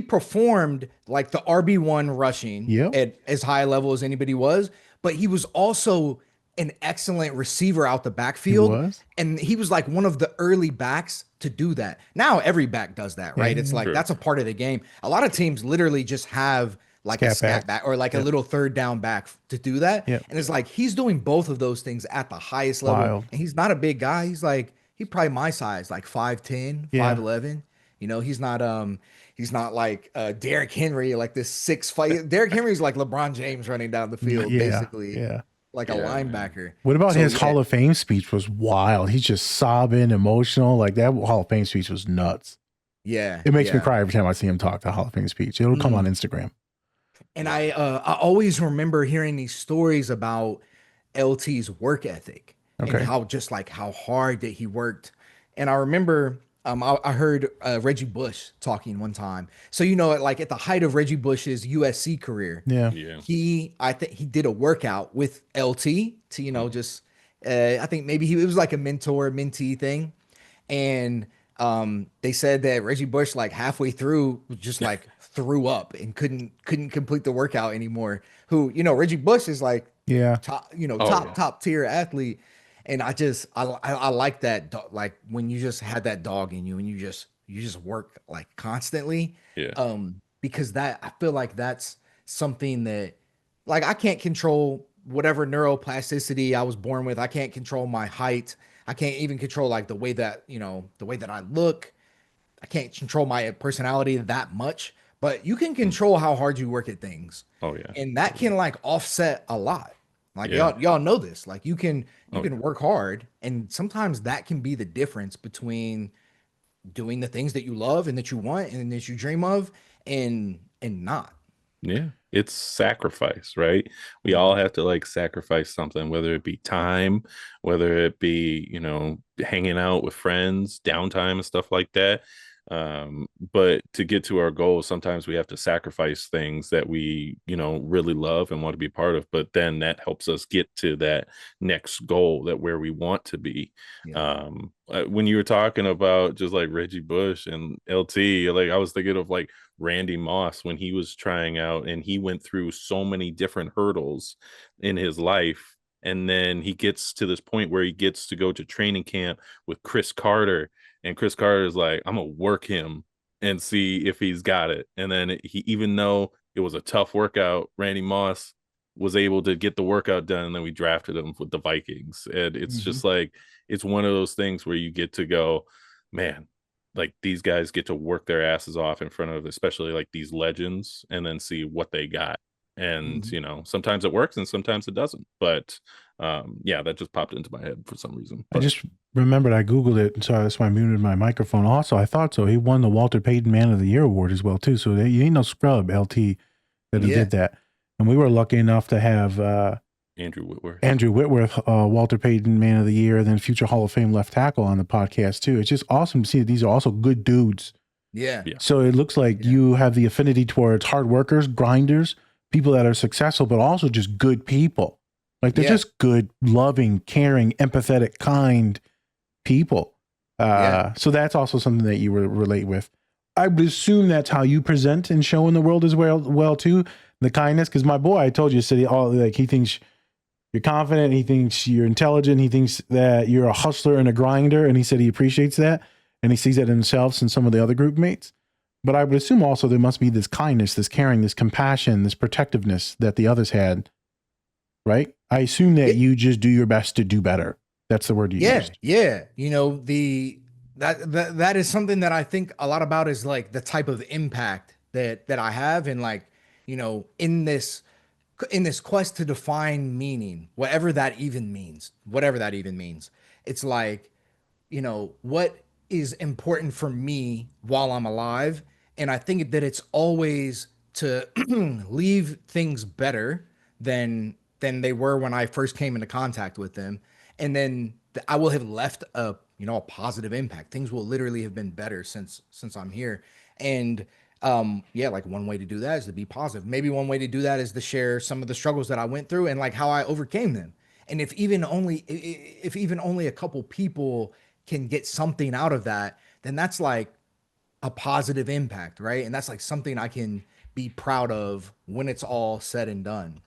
S3: performed like the RB1 rushing at as high a level as anybody was, but he was also an excellent receiver out the backfield. And he was like one of the early backs to do that. Now every back does that, right? It's like that's a part of the game. A lot of teams literally just have like a scat back or like a little third down back to do that. And it's like he's doing both of those things at the highest level.
S2: Wild.
S3: And he's not a big guy. He's probably my size, like 5'10", 5'11". He's not like Derrick Henry, like this 6'5". Derrick Henry's like LeBron James running down the field, basically.
S2: Yeah.
S3: Like a linebacker.
S2: What about his Hall of Fame speech? Was wild. He's just sobbing, emotional. Like that Hall of Fame speech was nuts.
S3: Yeah.
S2: It makes me cry every time I see him talk the Hall of Fame speech. It'll come on Instagram.
S3: And I always remember hearing these stories about LT's work ethic and how hard that he worked. And I remember I heard Reggie Bush talking one time. So like at the height of Reggie Bush's USC career, I think he did a workout with LT to I think maybe it was like a mentor mentee thing, and they said that Reggie Bush like halfway through just like threw up and couldn't complete the workout anymore. Who Reggie Bush is like top tier athlete. And I like that, like when you just had that dog in you and you just work like constantly. Because I feel like that's something that like I can't control whatever neuroplasticity I was born with. I can't control my height. I can't even control like the way that I look. I can't control my personality that much, but you can control how hard you work at things.
S1: Oh yeah.
S3: And that can like offset a lot. Like y'all know this. Like you can work hard, and sometimes that can be the difference between doing the things that you love and that you want and that you dream of and not.
S1: Yeah. It's sacrifice, right? We all have to like sacrifice something, whether it be time, whether it be, hanging out with friends, downtime and stuff like that. But to get to our goals, sometimes we have to sacrifice things that we, really love and want to be part of, but then that helps us get to that next goal, that where we want to be. When you were talking about just like Reggie Bush and LT, like I was thinking of like Randy Moss when he was trying out, and he went through so many different hurdles in his life, and then he gets to this point where he gets to go to training camp with Chris Carter, and Chris Carter is like, I'm gonna work him and see if he's got it. And then he, even though it was a tough workout, Randy Moss was able to get the workout done, and then we drafted him with the Vikings. And it's just like, it's one of those things where you get to go, man, like these guys get to work their asses off in front of especially like these legends, and then see what they got. And sometimes it works and sometimes it doesn't, but that just popped into my head for some reason.
S2: I just remembered I Googled it, and so that's why I muted my microphone. Also, I thought so. He won the Walter Payton Man of the Year award as well, too. So you ain't no scrub, LT, that he did that. And we were lucky enough to have
S1: Andrew
S2: Whitworth, Walter Payton Man of the Year, and then future Hall of Fame left tackle on the podcast, too. It's just awesome to see that these are also good dudes.
S3: Yeah.
S2: So it looks like you have the affinity towards hard workers, grinders, people that are successful, but also just good people. Like they're just good, loving, caring, empathetic, kind people. So that's also something that you relate with. I would assume that's how you present and show in the world as well too. The kindness, because my boy, I told you, said he thinks you're confident, he thinks you're intelligent, he thinks that you're a hustler and a grinder, and he said he appreciates that, and he sees that in himself and some of the other group mates. But I would assume also there must be this kindness, this caring, this compassion, this protectiveness that the others had, right? I assume that you just do your best to do better. That's the word you used.
S3: Yeah. That is something that I think a lot about, is like the type of impact that I have, and like, in this quest to define meaning, whatever that even means. It's like, what is important for me while I'm alive. And I think that it's always to leave things better than they were when I first came into contact with them. And then I will have left a positive impact. Things will literally have been better since I'm here. And like one way to do that is to be positive. Maybe one way to do that is to share some of the struggles that I went through and like how I overcame them. And if even only a couple people can get something out of that, then that's like a positive impact, right? And that's like something I can be proud of when it's all said and done.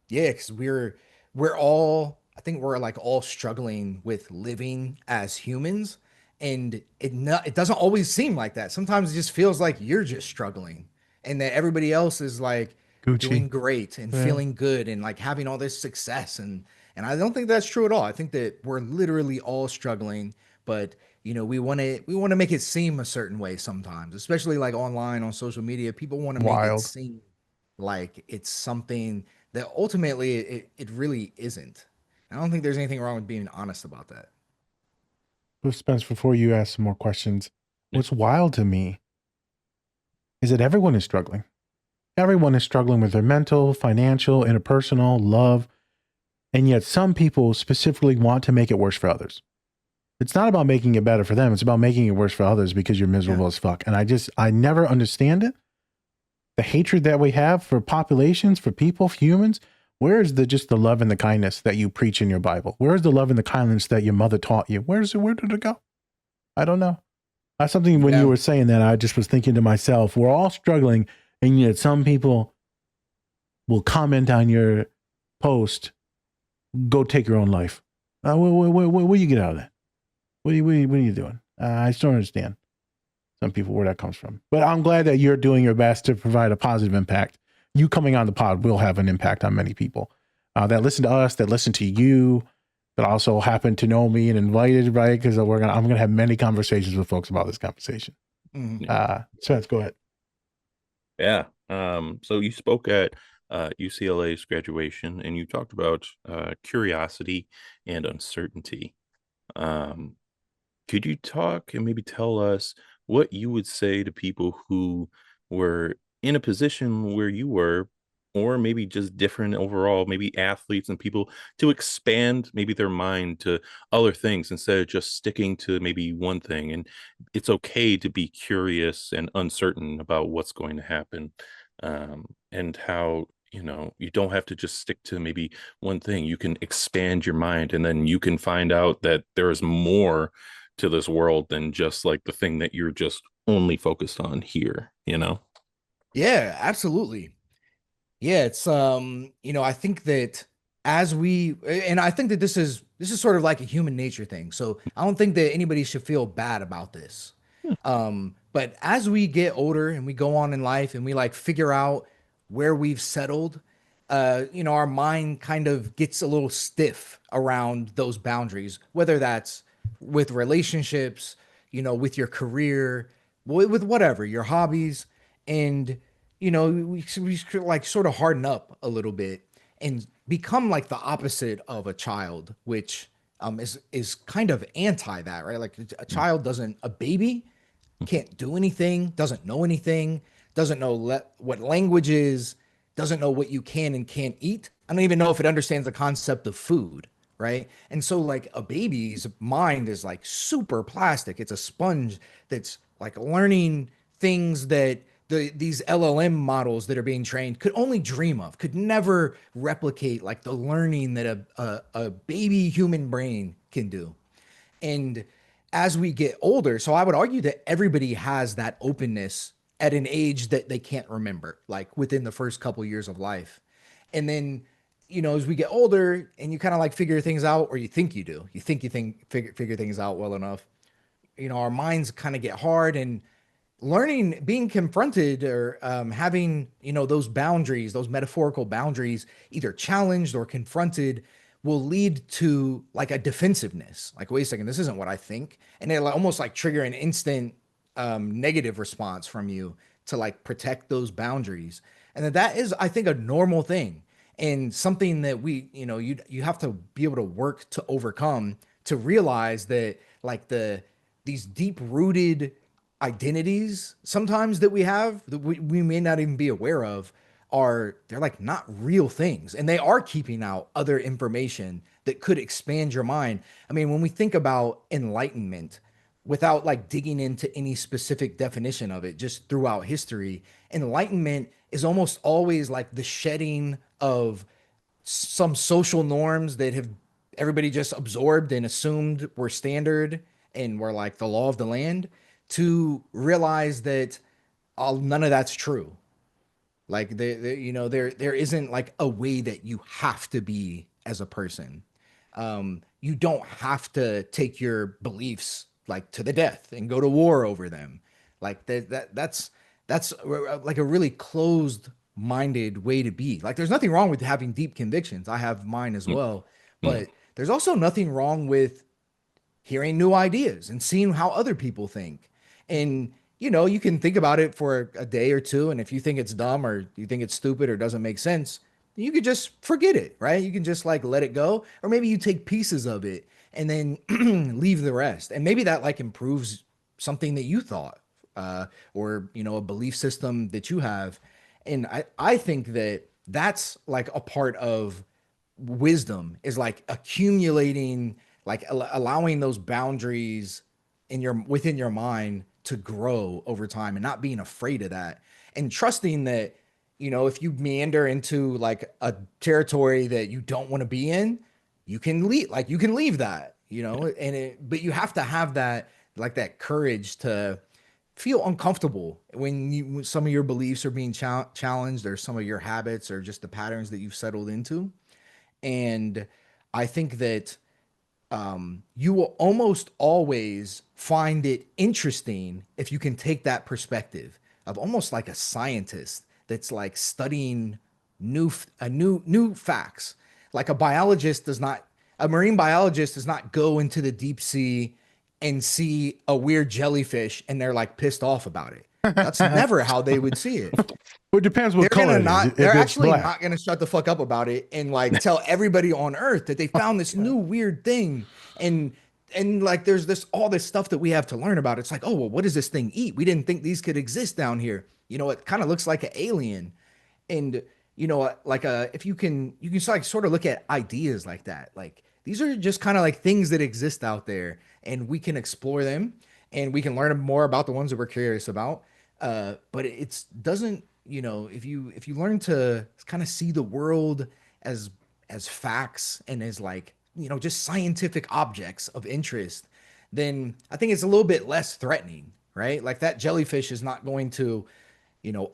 S3: Because we're all, I think we're like all struggling with living as humans, and it doesn't always seem like that. Sometimes it just feels like you're just struggling, and that everybody else is like
S2: Gucci.
S3: Doing great and feeling good and like having all this success. And I don't think that's true at all. I think that we're literally all struggling, but we want to make it seem a certain way sometimes, especially like online on social media. People want to make it seem like it's something that ultimately it really isn't. I don't think there's anything wrong with being honest about that.
S2: Well, Spence, before you ask some more questions, what's wild to me is that everyone is struggling. Everyone is struggling with their mental, financial, interpersonal, love. And yet some people specifically want to make it worse for others. It's not about making it better for them. It's about making it worse for others because you're miserable as fuck. And I never understand it. The hatred that we have for populations, for people, for humans. Where is just the love and the kindness that you preach in your Bible? Where is the love and the kindness that your mother taught you? Where did it go? I don't know. That's something when you were saying that, I just was thinking to myself, we're all struggling, and yet some people will comment on your post, go take your own life. What do you get out of that? What are you doing? I just don't understand some people where that comes from. But I'm glad that you're doing your best to provide a positive impact. You coming on the pod will have an impact on many people that listen to us, that listen to you, that also happen to know me and invited, right? Because I'm gonna have many conversations with folks about this conversation. Spence, go ahead.
S1: Yeah. So you spoke at UCLA's graduation, and you talked about curiosity and uncertainty. Could you talk and maybe tell us what you would say to people who were in a position where you were or maybe just different overall, maybe athletes and people, to expand maybe their mind to other things instead of just sticking to maybe one thing. And it's okay to be curious and uncertain about what's going to happen, and how, you don't have to just stick to maybe one thing. You can expand your mind, and then you can find out that there is more to this world than just like the thing that you're just only focused on here.
S3: Yeah, absolutely. Yeah, it's I think that I think that this is sort of like a human nature thing. So I don't think that anybody should feel bad about this. But as we get older and we go on in life and we like figure out where we've settled, our mind kind of gets a little stiff around those boundaries, whether that's with relationships, with your career, with whatever, your hobbies. And we like sort of harden up a little bit and become like the opposite of a child, which is kind of anti that, right? Like a baby can't do anything, doesn't know anything, doesn't know what language is, doesn't know what you can and can't eat. I don't even know if it understands the concept of food, right? And so like a baby's mind is like super plastic. It's a sponge that's like learning things that these LLM models that are being trained could only dream of, could never replicate like the learning that a baby human brain can do. And as we get older, so I would argue that everybody has that openness at an age that they can't remember, like within the first couple years of life. And then, as we get older and you kind of like figure things out, or you think you do, you figure things out well enough, our minds kind of get hard, and learning, being confronted, or having, those boundaries, those metaphorical boundaries, either challenged or confronted, will lead to like a defensiveness. Like, wait a second, this isn't what I think. And it'll almost like trigger an instant negative response from you to like protect those boundaries. And that is, I think, a normal thing, and something that you have to be able to work to overcome, to realize that like these deep rooted identities sometimes that we have that we may not even be aware of, they're like not real things, and they are keeping out other information that could expand your mind. I mean, when we think about enlightenment, without like digging into any specific definition of it, just throughout history, enlightenment is almost always like the shedding of some social norms that have everybody just absorbed and assumed were standard and were like the law of the land, to realize that none of that's true. Like there isn't like a way that you have to be as a person. You don't have to take your beliefs like to the death and go to war over them. Like that's like a really closed minded way to be. Like, there's nothing wrong with having deep convictions. I have mine as well, but there's also nothing wrong with hearing new ideas and seeing how other people think. And you can think about it for a day or two, and if you think it's dumb or you think it's stupid or doesn't make sense, you could just forget it, right? You can just like let it go, or maybe you take pieces of it and then leave the rest. And maybe that like improves something that you thought, or a belief system that you have. And I think that that's like a part of wisdom, is like accumulating, like allowing those boundaries within your mind to grow over time, and not being afraid of that, and trusting that, if you meander into like a territory that you don't want to be in, you can leave that, but you have to have that, like that courage to feel uncomfortable when some of your beliefs are being challenged, or some of your habits, or just the patterns that you've settled into. And I think that you will almost always find it interesting if you can take that perspective of almost like a scientist that's like studying new facts. Like a marine biologist does not go into the deep sea and see a weird jellyfish and they're like pissed off about it. That's never how they would see it.
S2: Well, it depends what color it is.
S3: They're actually not going to shut the fuck up about it and like tell everybody on Earth that they found this new weird thing. And like there's all this stuff that we have to learn about. It's like, oh, well, what does this thing eat? We didn't think these could exist down here. It kind of looks like an alien. And if you can sort of look at ideas like that. Like these are just kind of like things that exist out there, and we can explore them, and we can learn more about the ones that we're curious about. But it's doesn't, if you learn to kind of see the world as facts and as like, just scientific objects of interest, then I think it's a little bit less threatening, right? Like that jellyfish is not going to,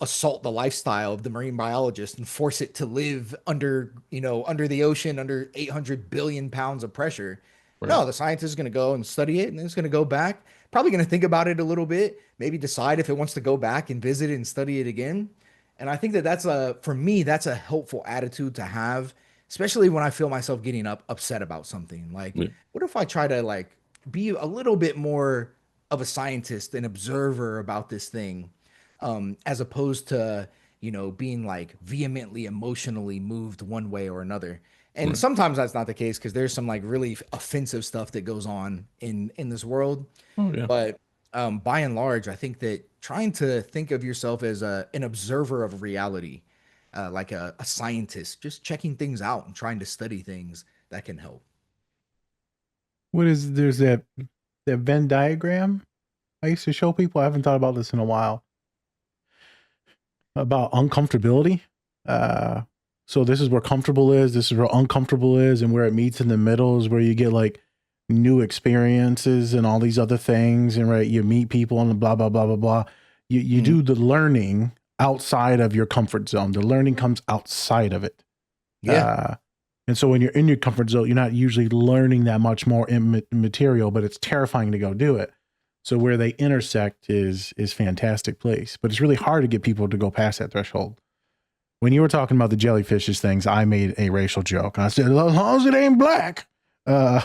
S3: assault the lifestyle of the marine biologist and force it to live under the ocean, under 800 billion pounds of pressure.
S1: Right.
S3: No, the scientist is going to go and study it, and then it's going to go back, probably going to think about it a little bit, maybe decide if it wants to go back and visit it and study it again. And I think that for me, that's a helpful attitude to have, especially when I feel myself getting upset about something. Like, what if I try to like be a little bit more of a scientist and observer about this thing, as opposed to, being like vehemently emotionally moved one way or another. And sometimes that's not the case, because there's some like really offensive stuff that goes on in this world.
S1: Oh, yeah.
S3: But by and large, I think that trying to think of yourself as an observer of reality, like a scientist, just checking things out and trying to study things, that can help.
S2: There's that Venn diagram I used to show people. I haven't thought about this in a while, about uncomfortability. So this is where comfortable is, this is where uncomfortable is, and where it meets in the middle is where you get like new experiences and all these other things, and right, you meet people and blah blah blah blah blah. You do the learning outside of your comfort zone. The learning comes outside of it.
S3: Yeah.
S2: And so when you're in your comfort zone, you're not usually learning that much more material, but it's terrifying to go do it. So where they intersect is fantastic place, but it's really hard to get people to go past that threshold. When you were talking about the jellyfishes things, I made a racial joke. I said, as long as it ain't black.
S3: I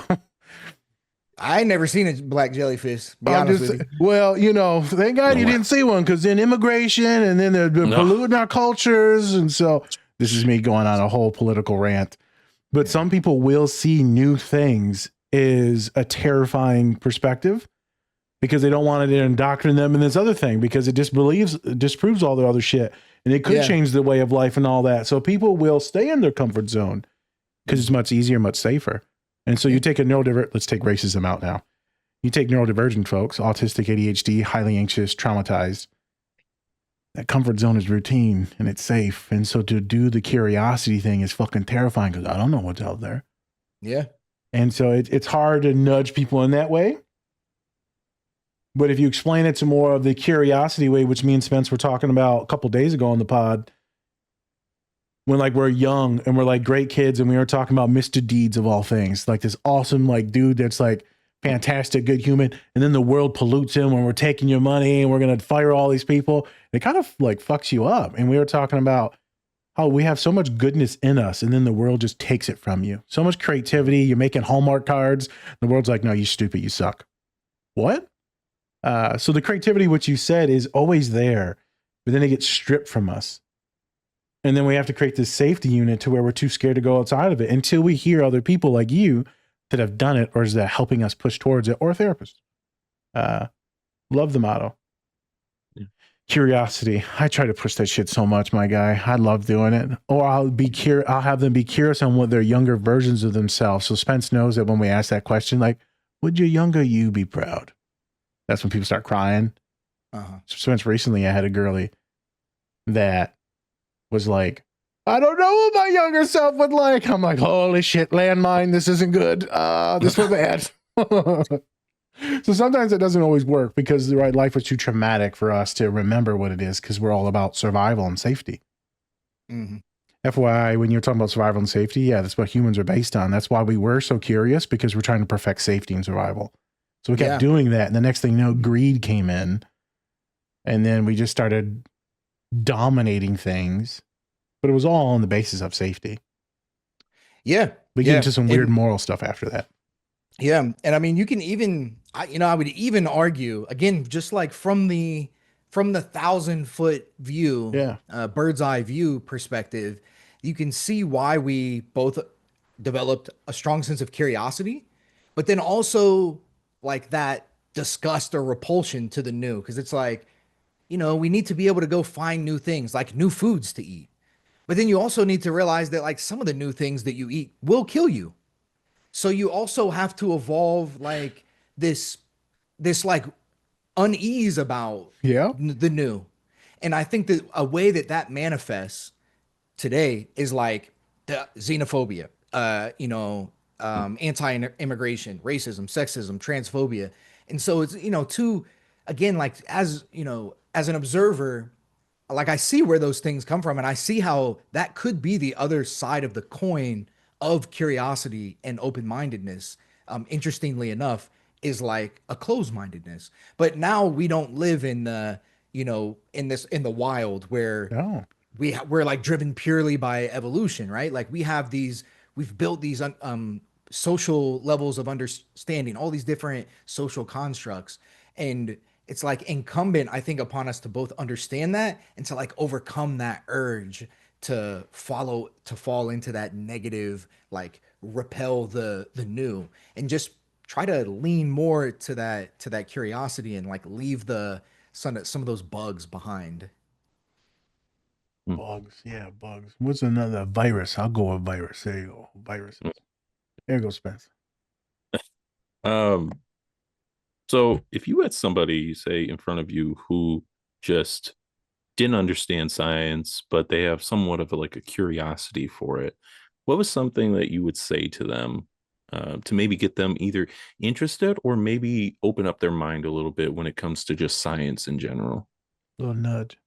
S3: ain't never seen a black jellyfish. Be honest with you.
S2: Well, thank God you didn't see one, because then immigration, and then they're polluting our cultures. And so this is me going on a whole political rant. But some people will see new things as a terrifying perspective, because they don't want it to indoctrinate them in this other thing, because it disproves all the other shit. And it could change the way of life and all that. So people will stay in their comfort zone because it's much easier, much safer. And so you take let's take racism out now. You take neurodivergent folks, autistic, ADHD, highly anxious, traumatized. That comfort zone is routine and it's safe. And so to do the curiosity thing is fucking terrifying, because I don't know what's out there.
S3: Yeah.
S2: And so it's hard to nudge people in that way. But if you explain it to more of the curiosity way, which me and Spence were talking about a couple days ago on the pod, when like we're young and we're like great kids, and we were talking about Mr. Deeds of all things, like this awesome like dude that's like fantastic, good human, and then the world pollutes him when we're taking your money and we're gonna fire all these people. It kind of like fucks you up. And we were talking about how we have so much goodness in us, and then the world just takes it from you. So much creativity. You're making Hallmark cards. The world's like, no, you stupid, you suck. What? So the creativity, what you said, is always there, but then it gets stripped from us. And then we have to create this safety unit to where we're too scared to go outside of it until we hear other people like you that have done it, or is that helping us push towards it, or a therapist. Love the motto. Yeah. Curiosity. I try to push that shit so much, my guy. I love doing it. Or I'll have them be curious on what their younger versions of themselves. So Spence knows that when we ask that question, like, would your younger you be proud? That's when people start crying. Spence, recently I had a girlie that was like, I don't know what my younger self would like. I'm like, holy shit, landmine, this isn't good. This was bad. So sometimes it doesn't always work, because the right life was too traumatic for us to remember what it is, because we're all about survival and safety. FYI, when you're talking about survival and safety, yeah, that's what humans are based on. That's why we were so curious, because we're trying to perfect safety and survival. So we kept doing that. And the next thing you know, greed came in. And then we just started dominating things. But it was all on the basis of safety.
S3: Yeah.
S2: We get into some weird moral stuff after that.
S3: Yeah. And I mean, you can even, I would even argue, again, just like from the 1,000-foot view, bird's eye view perspective, you can see why we both developed a strong sense of curiosity, but then also like that disgust or repulsion to the new. Cause it's like, we need to be able to go find new things, like new foods to eat. But then you also need to realize that like some of the new things that you eat will kill you. So you also have to evolve like this like unease about
S2: Yeah.
S3: the new. And I think that a way that that manifests today is like the xenophobia, anti-immigration, racism, sexism, transphobia. And so it's, again, like, as an observer, like I see where those things come from and I see how that could be the other side of the coin of curiosity and open-mindedness. Interestingly enough, is like a closed-mindedness. But now we don't live in the, in the wild where
S2: No.
S3: we're like driven purely by evolution, right? Like we've built these social levels of understanding, all these different social constructs. And it's like incumbent, I think, upon us to both understand that and to like overcome that urge to fall into that negative, like repel the new, and just try to lean more to that curiosity and like leave some of those bugs behind.
S2: Bugs. Yeah, bugs. What's another virus? I'll go with virus. There you go. Viruses. There you go, Spence.
S1: Um, so if you had somebody, say, in front of you who just didn't understand science, but they have somewhat of a curiosity for it, what was something that you would say to them to maybe get them either interested or maybe open up their mind a little bit when it comes to just science in general?
S2: Little nudge.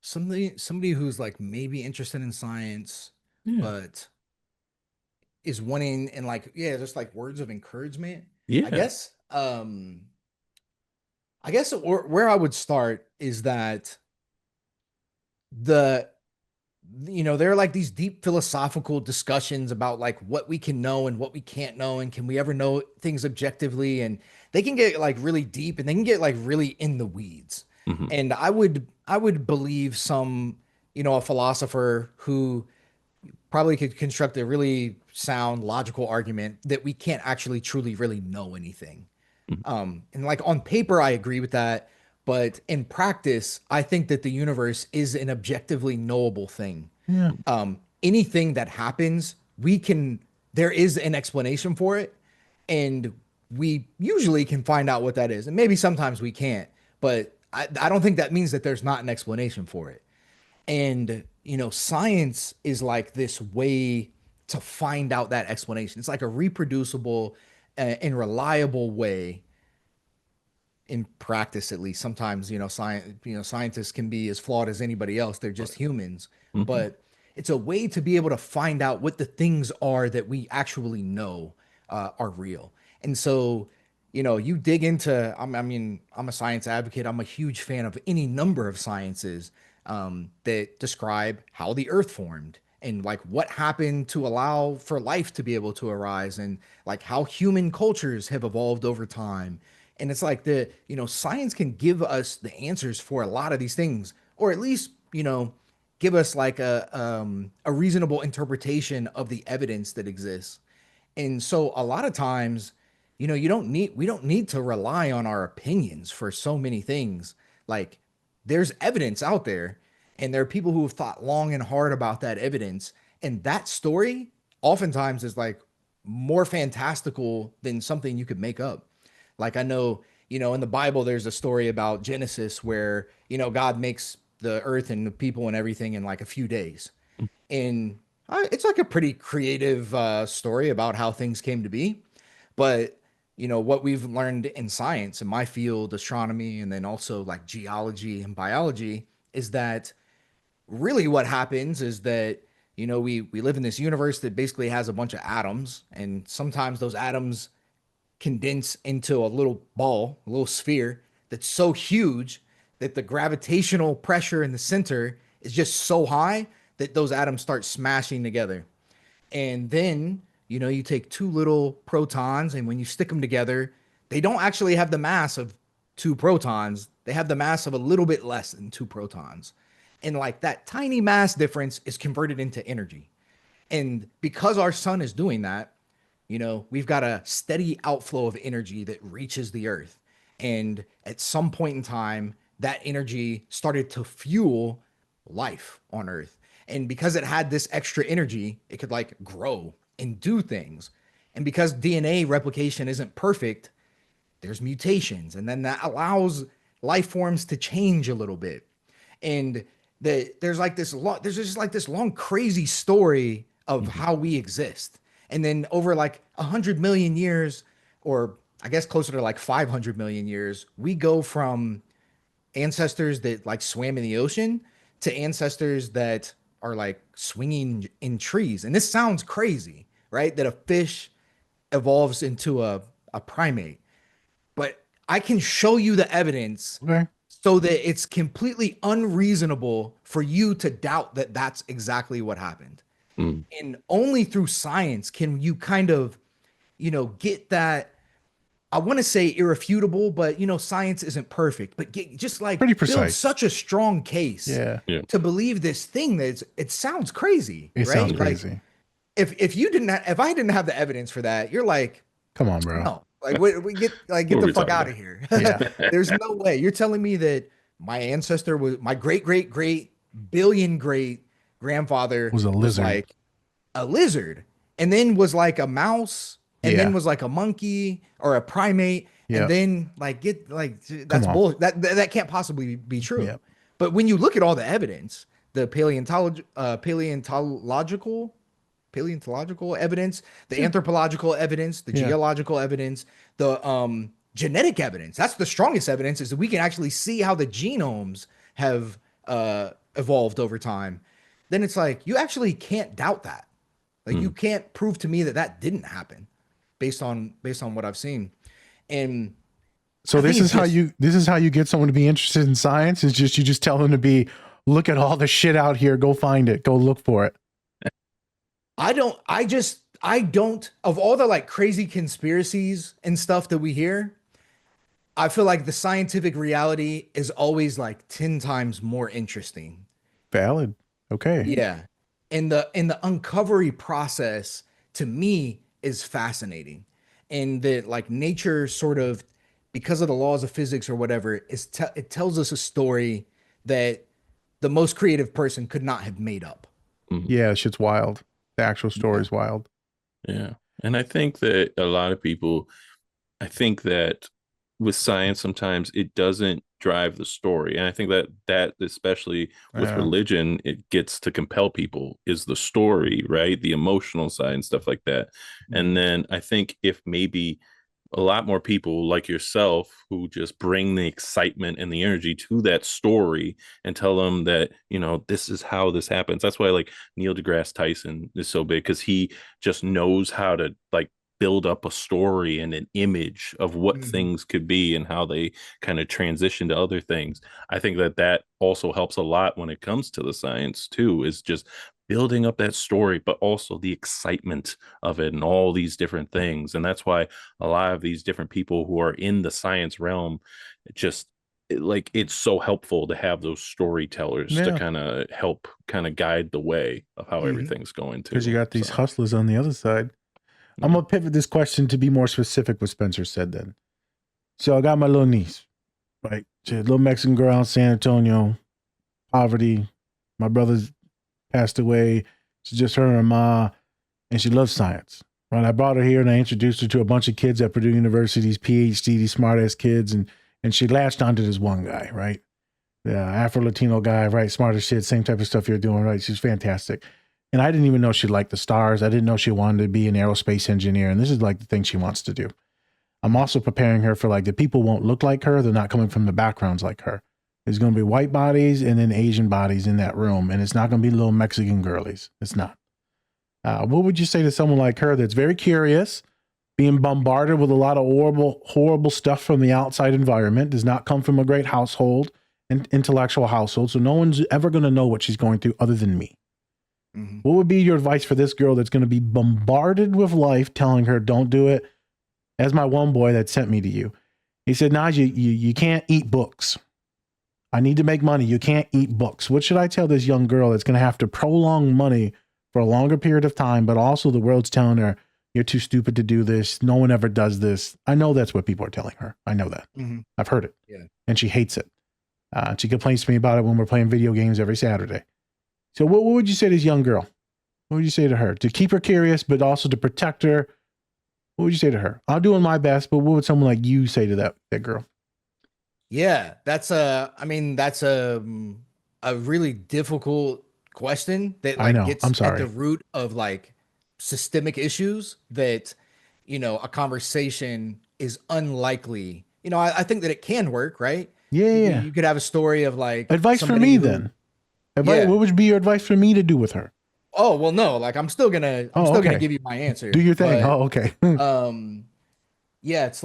S3: Somebody who's like maybe interested in science,
S1: Yeah.
S3: but is wanting, and like, yeah, just like words of encouragement.
S1: Yeah.
S3: I guess where I would start is that there are like these deep philosophical discussions about like what we can know and what we can't know, and can we ever know things objectively, and they can get like really deep and they can get like really in the weeds.
S1: Mhm.
S3: And I would believe a philosopher who probably could construct a really sound logical argument that we can't actually truly really know anything. And like on paper, I agree with that. But in practice, I think that the universe is an objectively knowable thing.
S2: Yeah.
S3: Anything that happens, there is an explanation for it. And we usually can find out what that is. And maybe sometimes we can't, but I don't think that means that there's not an explanation for it. And, science is like this way to find out that explanation. It's like a reproducible and reliable way, in practice at least. Sometimes, scientists can be as flawed as anybody else. They're just humans.
S1: Mhm.
S3: But it's a way to be able to find out what the things are that we actually know are real. And so, you dig into, I'm a science advocate. I'm a huge fan of any number of sciences that describe how the earth formed and like what happened to allow for life to be able to arise, and like how human cultures have evolved over time. And it's like science can give us the answers for a lot of these things, or at least, give us like a reasonable interpretation of the evidence that exists. And so a lot of times, we don't need to rely on our opinions for so many things. Like, there's evidence out there, and there are people who have thought long and hard about that evidence. And that story oftentimes is like more fantastical than something you could make up. Like, I know, in the Bible, there's a story about Genesis where, God makes the earth and the people and everything in like a few days. And it's like a pretty creative story about how things came to be. But, what we've learned in science, in my field, astronomy, and then also like geology and biology, is that really what happens is that, we live in this universe that basically has a bunch of atoms, and sometimes those atoms condense into a little ball, a little sphere that's so huge that the gravitational pressure in the center is just so high that those atoms start smashing together. And then, you take two little protons, and when you stick them together, they don't actually have the mass of two protons. They have the mass of a little bit less than two protons. And like that tiny mass difference is converted into energy. And because our sun is doing that, we've got a steady outflow of energy that reaches the earth. And at some point in time, that energy started to fuel life on Earth. And because it had this extra energy, it could like grow and do things. And because DNA replication isn't perfect, there's mutations. And then that allows life forms to change a little bit. And there's just like this long, crazy story of how we exist. And then over like 100 million years, or I guess closer to like 500 million years, we go from ancestors that like swam in the ocean to ancestors that are like swinging in trees. And this sounds crazy, right? That a fish evolves into a primate. But I can show you the evidence so that it's completely unreasonable for you to doubt that that's exactly what happened. And only through science can you kind of, get that, I want to say irrefutable, but science isn't perfect, but just like
S2: pretty
S3: build
S2: precise.
S3: such a strong case to believe this thing that it sounds crazy.
S2: It
S3: right?
S2: sounds crazy.
S3: Like, if I didn't have the evidence for that, you're like,
S2: come on, bro.
S3: No, like we get the fuck out of here. There's no way. You're telling me that my ancestor was my great billion great grandfather
S2: was a lizard,
S3: like a lizard, and then was like a mouse, and then was like a monkey or a primate, and then that's bull. That can't possibly be true. But when you look at all the evidence, the paleontological evidence, the anthropological evidence, the geological evidence, the genetic evidence. That's the strongest evidence, is that we can actually see how the genomes have evolved over time. Then it's like, you actually can't doubt that. Like you can't prove to me that didn't happen based on what I've seen. And
S2: so this is how you get someone to be interested in science, is you just tell them to look at all the shit out here, go find it, go look for it.
S3: I don't, of all the like crazy conspiracies and stuff that we hear, I feel like the scientific reality is always like 10 times more interesting.
S2: Valid. Okay.
S3: Yeah. And the uncovery process to me is fascinating. And that like nature sort of, because of the laws of physics or whatever, it tells us a story that the most creative person could not have made up.
S2: Yeah, shit's wild. The actual story is wild.
S1: Yeah. And I think that a lot of people, I think that with science, sometimes it doesn't drive the story. And I think that especially with religion, it gets to compel people is the story, right? The emotional side and stuff like that. And then I think if maybe a lot more people like yourself who just bring the excitement and the energy to that story and tell them that, this is how this happens. That's why like Neil deGrasse Tyson is so big, because he just knows how to like build up a story and an image of what things could be and how they kind of transition to other things. I think that also helps a lot when it comes to the science too, is just building up that story, but also the excitement of it and all these different things. And that's why a lot of these different people who are in the science realm, it's so helpful to have those storytellers to kind of help kind of guide the way of how everything's going to.
S2: Because you got these hustlers on the other side. I'm going to pivot this question to be more specific what Spencer said then. So I got my little niece, right? She's a little Mexican girl out in San Antonio, poverty. My brother's passed away. It's just her and her ma, and she loves science, right? I brought her here and I introduced her to a bunch of kids at Purdue University, these PhD, these smart-ass kids, and she latched onto this one guy, right? The Afro-Latino guy, right? Smart as shit, same type of stuff you're doing, right? She's fantastic. And I didn't even know she liked the stars. I didn't know she wanted to be an aerospace engineer. And this is like the thing she wants to do. I'm also preparing her for like the people won't look like her. They're not coming from the backgrounds like her. There's going to be white bodies and then Asian bodies in that room. And it's not going to be little Mexican girlies. It's not. What would you say to someone like her that's very curious, being bombarded with a lot of horrible stuff from the outside environment, does not come from a great household, an intellectual household. So no one's ever going to know what she's going through other than me. What would be your advice for this girl that's going to be bombarded with life telling her, don't do it? As my one boy that sent me to you, he said, Naj, you can't eat books. I need to make money. You can't eat books. What should I tell this young girl that's going to have to prolong money for a longer period of time, but also the world's telling her, you're too stupid to do this. No one ever does this. I know that's what people are telling her. I know that. I've heard it. Yeah. And she hates it. She complains to me about it when we're playing video games every Saturday. So what would you say to this young girl? What would you say to her to keep her curious, but also to protect her? What would you say to her? I'm doing my best, but what would someone like you say to that girl?
S3: Yeah, that's a really difficult question that
S2: I know.
S3: gets
S2: I'm
S3: at
S2: sorry.
S3: the root of systemic issues that, a conversation is unlikely. I think that it can work, right?
S2: Yeah.
S3: You could have a story of
S2: advice for me then.
S3: Yeah.
S2: What would be your advice for me to do with her?
S3: Oh, well, no, I'm still gonna give you my answer.
S2: Do your thing.
S3: But,
S2: Okay.
S3: yeah, it's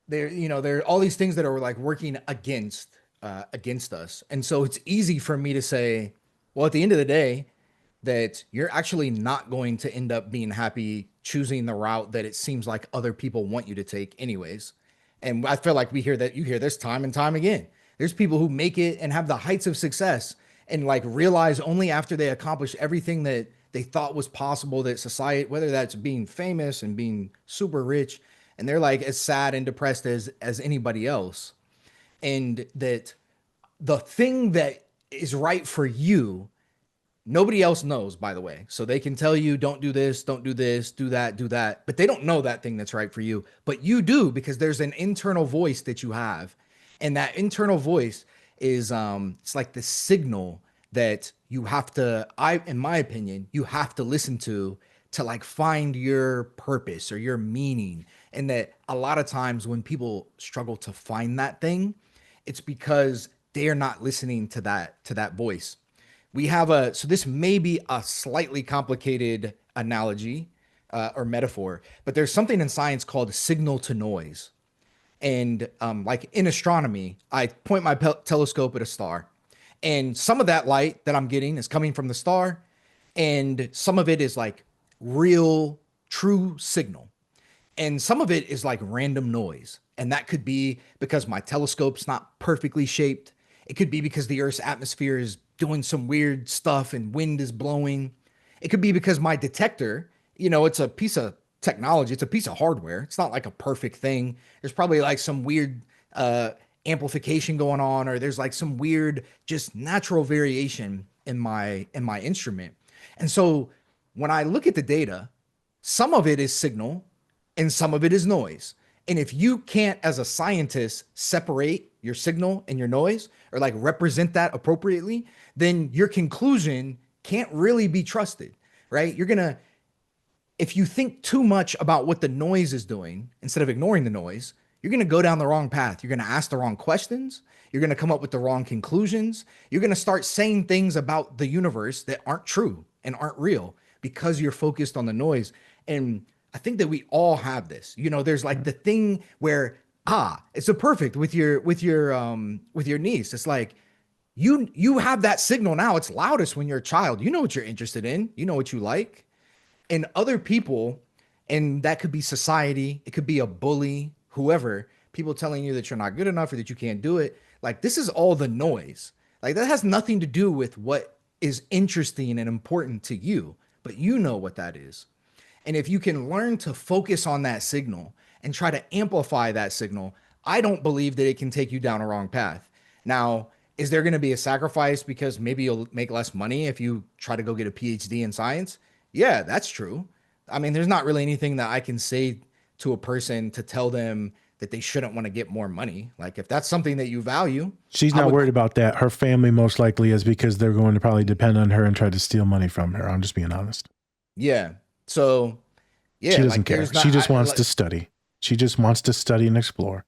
S3: there are all these things that are working against us. And so it's easy for me to say, well, at the end of the day, that you're actually not going to end up being happy choosing the route that it seems like other people want you to take anyways. And I feel like you hear this time and time again. There's people who make it and have the heights of success and realize only after they accomplish everything that they thought was possible that society, whether that's being famous and being super rich, and they're as sad and depressed as anybody else. And that the thing that is right for you, nobody else knows, by the way. So they can tell you, don't do this, do that. But they don't know that thing that's right for you. But you do, because there's an internal voice that you have. And that internal voice is it's like the signal that you have to, in my opinion, you have to listen to find your purpose or your meaning. And that a lot of times when people struggle to find that thing, it's because they are not listening to that voice. We have so this may be a slightly complicated analogy or metaphor, but there's something in science called signal to noise. And in astronomy, I point my telescope at a star, and some of that light that I'm getting is coming from the star, and some of it is real, true signal. And some of it is random noise. And that could be because my telescope's not perfectly shaped. It could be because the Earth's atmosphere is doing some weird stuff and wind is blowing. It could be because my detector, it's a piece of technology. It's a piece of hardware. It's not a perfect thing. There's probably some weird amplification going on, or there's some weird, just natural variation in my instrument. And so when I look at the data, some of it is signal and some of it is noise. And if you can't, as a scientist, separate your signal and your noise or represent that appropriately, then your conclusion can't really be trusted, right? If you think too much about what the noise is doing instead of ignoring the noise, you're going to go down the wrong path. You're going to ask the wrong questions. You're going to come up with the wrong conclusions. You're going to start saying things about the universe that aren't true and aren't real because you're focused on the noise. And I think that we all have this. There's the thing where it's a perfect with your niece. It's you have that signal now. It's loudest when you're a child. You know what you're interested in. You know what you like. And other people, and that could be society, it could be a bully, whoever, people telling you that you're not good enough or that you can't do it. This is all the noise. That has nothing to do with what is interesting and important to you, but you know what that is. And if you can learn to focus on that signal and try to amplify that signal, I don't believe that it can take you down a wrong path. Now, is there going to be a sacrifice because maybe you'll make less money if you try to go get a PhD in science? Yeah, that's true. I mean, there's not really anything that I can say to a person to tell them that they shouldn't want to get more money. If that's something that you value.
S2: She's not worried about that. Her family most likely is, because they're going to probably depend on her and try to steal money from her. I'm just being honest.
S3: Yeah. So, yeah.
S2: She doesn't care. She just wants to study. She just wants to study and explore.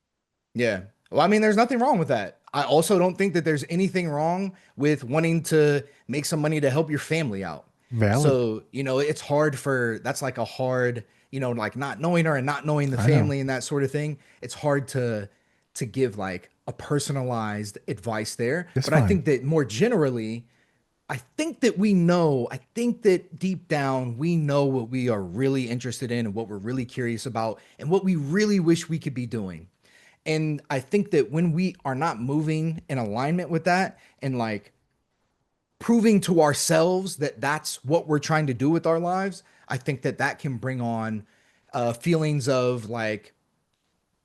S3: Yeah. Well, I mean, there's nothing wrong with that. I also don't think that there's anything wrong with wanting to make some money to help your family out.
S2: Valid.
S3: So, it's hard that's a hard, not knowing her and not knowing the family and that sort of thing. It's hard to give a personalized advice there.
S2: That's
S3: but
S2: fine.
S3: I think that more generally, I think that deep down, we know what we are really interested in and what we're really curious about and what we really wish we could be doing. And I think that when we are not moving in alignment with that and proving to ourselves that that's what we're trying to do with our lives, I think that can bring on feelings of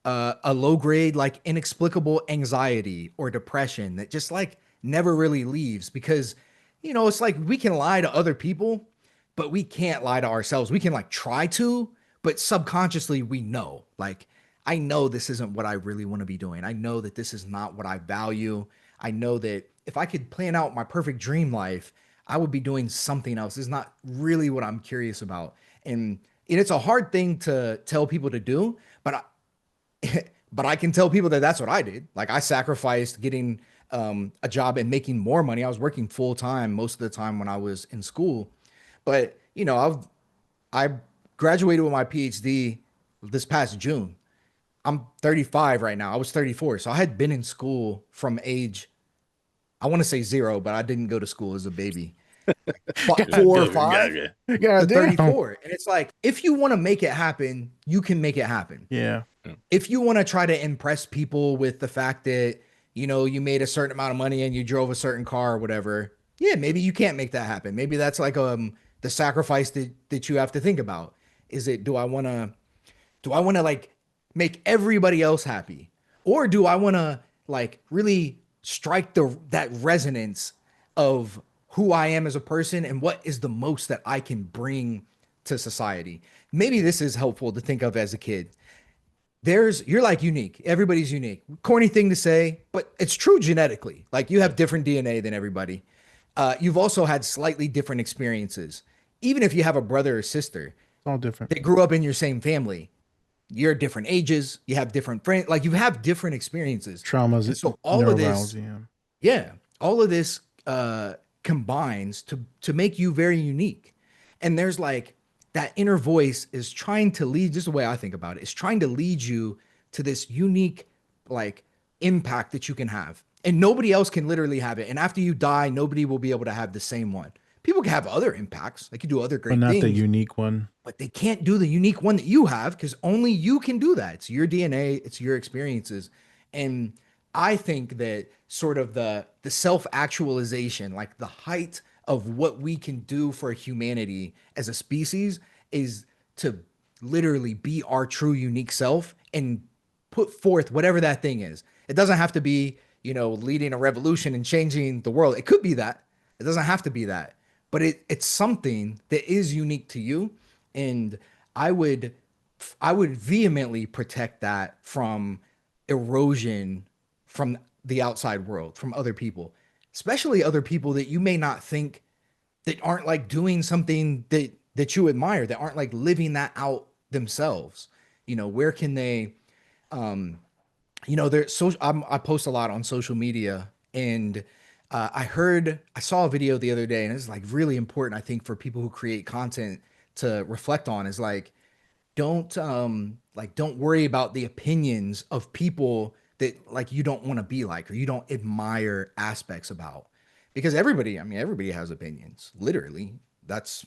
S3: a low grade, like inexplicable anxiety or depression that just like never really leaves because, you know, it's like we can lie to other people, but we can't lie to ourselves. We can like try to, but subconsciously we know, like, I know this isn't what I really want to be doing. I know that this is not what I value. I know that if I could plan out my perfect dream life, I would be doing something else. This is not really what I'm curious about. And it's a hard thing to tell people to do, but but I can tell people that that's what I did. Like I sacrificed getting a job and making more money. I was working full time most of the time when I was in school, but you know, I graduated with my PhD this past June. I'm 35 right now. I was 34. So I had been in school from age, I want to say 0, but I didn't go to school as a baby. 4 or 5 to 34. And it's like, if you want to make it happen, you can make it happen.
S2: Yeah.
S3: If you want to try to impress people with the fact that, you know, you made a certain amount of money and you drove a certain car or whatever, yeah, maybe you can't make that happen. Maybe that's like the sacrifice that you have to think about. Is it, do I want to like make everybody else happy? Or do I want to like really strike that resonance of who I am as a person and what is the most that I can bring to society? Maybe this is helpful to think of as a kid. You're like unique. Everybody's unique. Corny thing to say, but it's true genetically. Like you have different DNA than everybody. You've also had slightly different experiences. Even if you have a brother or sister,
S2: it's all different.
S3: They grew up in your same family. You're different ages. You have different friends. Like you have different experiences.
S2: Traumas.
S3: And so all of this, all of this combines to make you very unique. And there's like that inner voice is trying to lead, just the way I think about it, is trying to lead you to this unique like impact that you can have. And nobody else can literally have it. And after you die, nobody will be able to have the same one. People can have other impacts. They can do other great things.
S2: But not the unique one.
S3: But they can't do the unique one that you have because only you can do that. It's your DNA. It's your experiences. And I think that sort of the self-actualization, like the height of what we can do for humanity as a species is to literally be our true unique self and put forth whatever that thing is. It doesn't have to be, you know, leading a revolution and changing the world. It could be that. It doesn't have to be that. But it's something that is unique to you. And I would vehemently protect that from erosion from the outside world, from other people, especially other people that you may not think that aren't like doing something that you admire, that aren't like living that out themselves. You know, where can they, you know, I post a lot on social media, and I saw a video the other day, and it's like really important, I think, for people who create content to reflect on, is like, don't worry about the opinions of people that like you don't want to be like, or you don't admire aspects about, because everybody has opinions. Literally, that's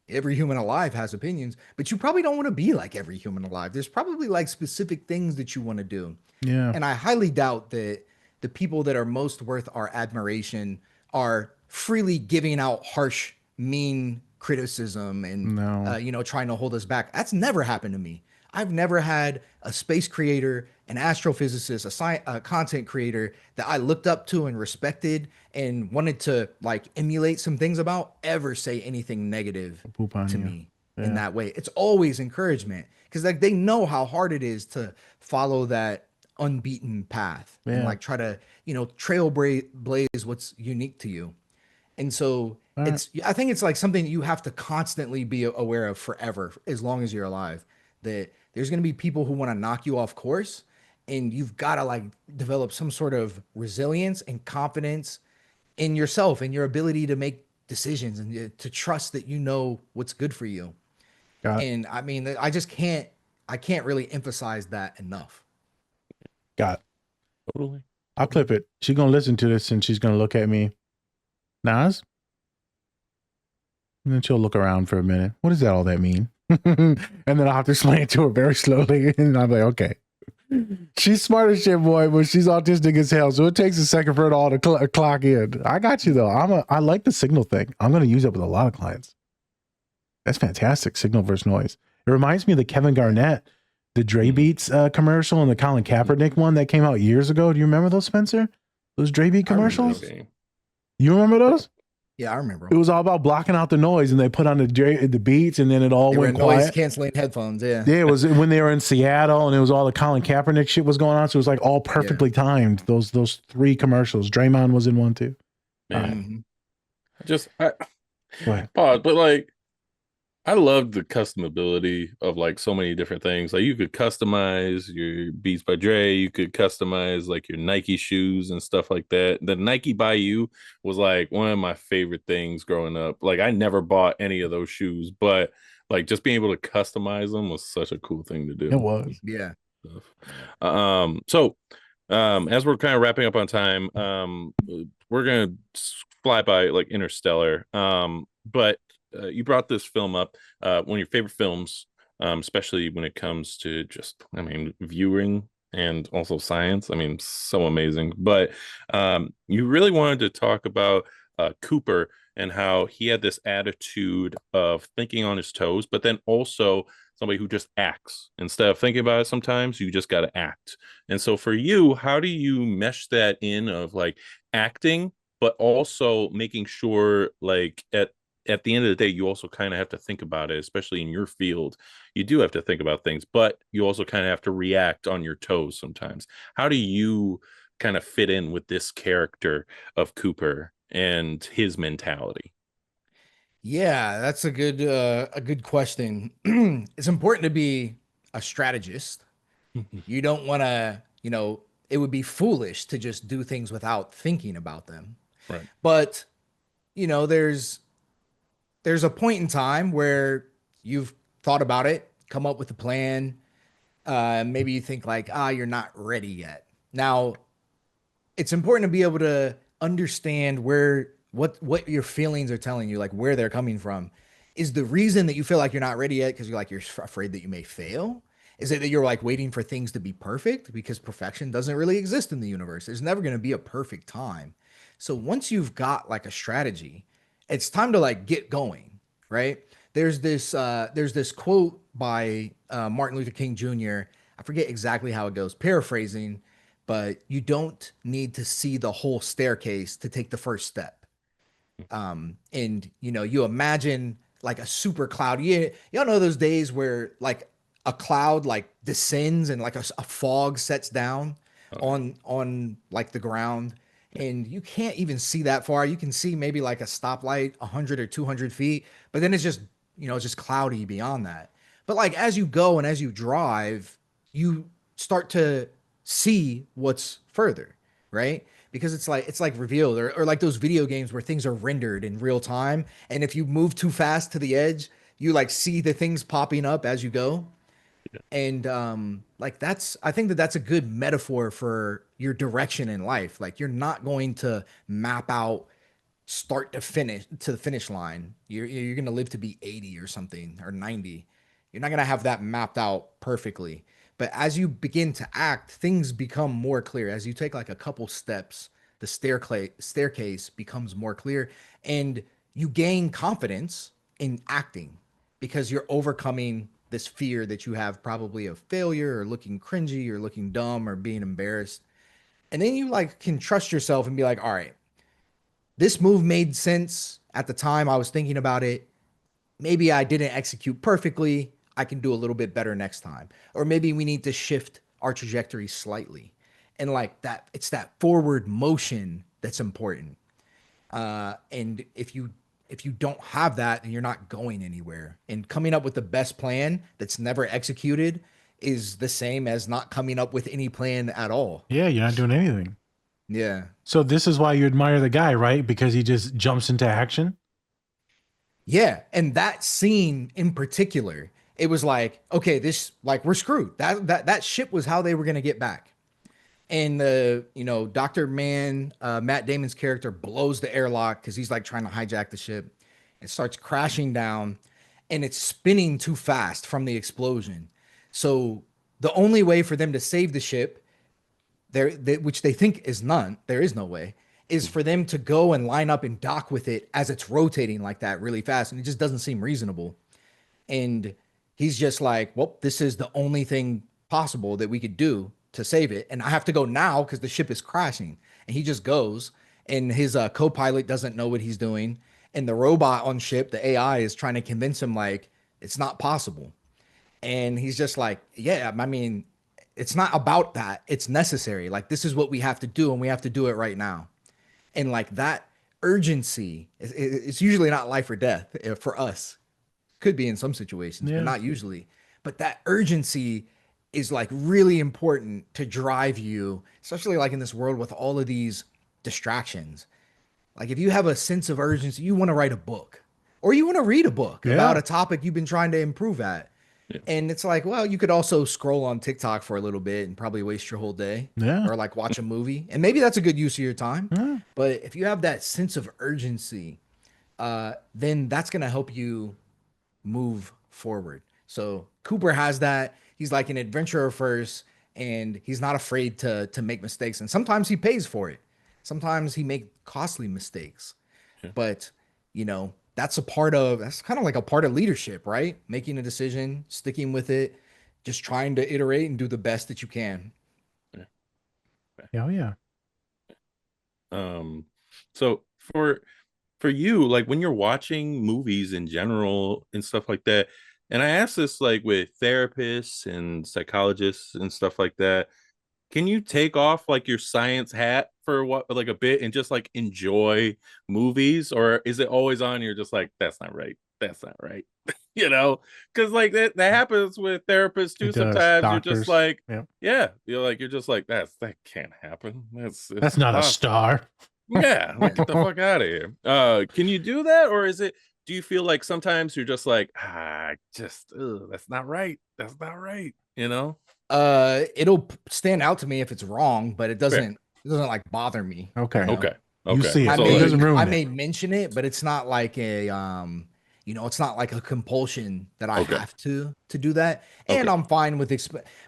S3: every human alive has opinions, but you probably don't want to be like every human alive. There's probably like specific things that you want to do.
S2: Yeah. And
S3: I highly doubt that the people that are most worth our admiration are freely giving out harsh, mean criticism and, you know, trying to hold us back. That's never happened to me. I've never had a space creator, an astrophysicist, a content creator that I looked up to and respected and wanted to like emulate some things about ever say anything negative to me in that way. It's always encouragement, because like they know how hard it is to follow that unbeaten path and like try to, you know, trailblaze what's unique to you. And so I think it's like something that you have to constantly be aware of forever, as long as you're alive, that there's going to be people who want to knock you off course, and you've got to like develop some sort of resilience and confidence in yourself and your ability to make decisions and to trust that you know what's good for you. And I mean, I can't really emphasize that enough.
S2: Got it. Totally. I'll clip it. She's going to listen to this and she's going to look at me. Nas? And then she'll look around for a minute. What does all that mean? And then I'll have to explain it to her very slowly. And I'm like, okay. She's smart as shit, boy, but she's autistic as hell. So it takes a second for it all to clock in. I got you, though. I like the signal thing. I'm going to use it with a lot of clients. That's fantastic. Signal versus noise. It reminds me of the Kevin Garnett, the Dre Beats commercial and the Colin Kaepernick one that came out years ago. Do you remember those, Spencer? Those Dre Beat commercials? You remember those?
S3: Yeah, I remember.
S2: It was all about blocking out the noise, and they put on the beats, and then it all went quiet.
S3: Noise canceling headphones. Yeah.
S2: Yeah, it was when they were in Seattle, and it was all the Colin Kaepernick shit was going on. So it was like all perfectly timed. Those 3 commercials. Draymond was in one too.
S1: Man. Pause, but like, I love the customability of like so many different things. Like you could customize your Beats by Dre, you could customize like your Nike shoes and stuff like that. The Nike by You was like one of my favorite things growing up. Like I never bought any of those shoes, but like just being able to customize them was such a cool thing to do.
S2: It was.
S3: Yeah.
S1: So as we're kind of wrapping up on time, we're gonna fly by like Interstellar. But you brought this film up, one of your favorite films, especially when it comes to just, I mean, viewing and also science. I mean, so amazing. But you really wanted to talk about Cooper and how he had this attitude of thinking on his toes, but then also somebody who just acts. Instead of thinking about it, sometimes you just got to act. And so for you, how do you mesh that in of like acting, but also making sure like at the end of the day, you also kind of have to think about it, especially in your field. You do have to think about things, but you also kind of have to react on your toes sometimes. How do you kind of fit in with this character of Cooper and his mentality?
S3: Yeah, that's a good question. It's important to be a strategist. You don't want to, it would be foolish to just do things without thinking about them.
S1: Right.
S3: But, there's a point in time where you've thought about it, come up with a plan. Maybe you think like, you're not ready yet. Now, it's important to be able to understand what your feelings are telling you, like where they're coming from. Is the reason that you feel like you're not ready yet because you're afraid that you may fail? Is it that you're like waiting for things to be perfect? Because perfection doesn't really exist in the universe. There's never going to be a perfect time. So once you've got like a strategy, it's time to like get going, right? There's this quote by Martin Luther King Jr. I forget exactly how it goes, paraphrasing, but you don't need to see the whole staircase to take the first step. And you imagine like a super cloud. Y'all know those days where like a cloud like descends and like a fog sets down on like the ground. And you can't even see that far. You can see maybe like a stoplight 100 or 200 feet, but then it's just, it's just cloudy beyond that. But like as you go and as you drive, you start to see what's further, right? Because it's like revealed or like those video games where things are rendered in real time. And if you move too fast to the edge, you like see the things popping up as you go. And I think that's a good metaphor for your direction in life. Like you're not going to map out start to finish to the finish line. You're going to live to be 80 or something or 90. You're not going to have that mapped out perfectly. But as you begin to act, things become more clear. As you take like a couple steps, the staircase becomes more clear and you gain confidence in acting because you're overcoming this fear that you have probably of failure or looking cringy or looking dumb or being embarrassed. And then you like can trust yourself and be like, all right, this move made sense at the time I was thinking about it. Maybe I didn't execute perfectly. I can do a little bit better next time. Or maybe we need to shift our trajectory slightly. And like that, it's that forward motion that's important. And if you don't have that, then you're not going anywhere. And coming up with the best plan that's never executed is the same as not coming up with any plan at all.
S2: Yeah, you're not doing anything.
S3: Yeah.
S2: So this is why you admire the guy, right? Because he just jumps into action.
S3: Yeah. And that scene in particular, it was like, okay, this like we're screwed. That ship was how they were gonna get back. And Dr. Mann, Matt Damon's character blows the airlock because he's like trying to hijack the ship. It starts crashing down and it's spinning too fast from the explosion. So the only way for them to save the ship, which they think is none, there is no way, is for them to go and line up and dock with it as it's rotating like that really fast. And it just doesn't seem reasonable. And he's just like, well, this is the only thing possible that we could do to save it, and I have to go now because the ship is crashing. And he just goes, and his co-pilot doesn't know what he's doing, and the robot on ship, the AI, is trying to convince him like it's not possible. And he's just like, yeah, I mean, it's not about that. It's necessary. Like, this is what we have to do, and we have to do it right now. And like that urgency, it's usually not life or death for us. Could be in some situations, but not usually. But that urgency is like really important to drive you, especially like in this world with all of these distractions. Like if you have a sense of urgency, you want to write a book or you want to read a book about a topic you've been trying to improve at. Yeah. And it's like, well, you could also scroll on TikTok for a little bit and probably waste your whole day. Yeah. Or like watch a movie. And maybe that's a good use of your time. Yeah. But if you have that sense of urgency, then that's going to help you move forward. So Cooper has that. He's like an adventurer first, and he's not afraid to make mistakes. And sometimes he pays for it. Sometimes he makes costly mistakes. Yeah. But, you know, that's kind of like a part of leadership, right? Making a decision, sticking with it, just trying to iterate and do the best that you can.
S2: Yeah. Oh yeah.
S1: So for you, like when you're watching movies in general and stuff like that, and I ask this like with therapists and psychologists and stuff like that, can you take off like your science hat for like a bit and just like enjoy movies, or is it always on? You're just like, that's not right. That's not right. You know, because like that happens with therapists too. Sometimes doctors. You're just like, you're just like, that can't happen. That's
S2: not a star.
S1: Yeah, like, get the fuck out of here. Can you do that, or do you feel like sometimes you're just like, that's not right. That's not right. You know?
S3: It'll stand out to me if it's wrong, but it doesn't like bother me.
S2: Okay.
S3: You know?
S1: Okay.
S2: You see it.
S3: I may mention it, but it's not like it's not like a compulsion that I have to do that. And I'm fine with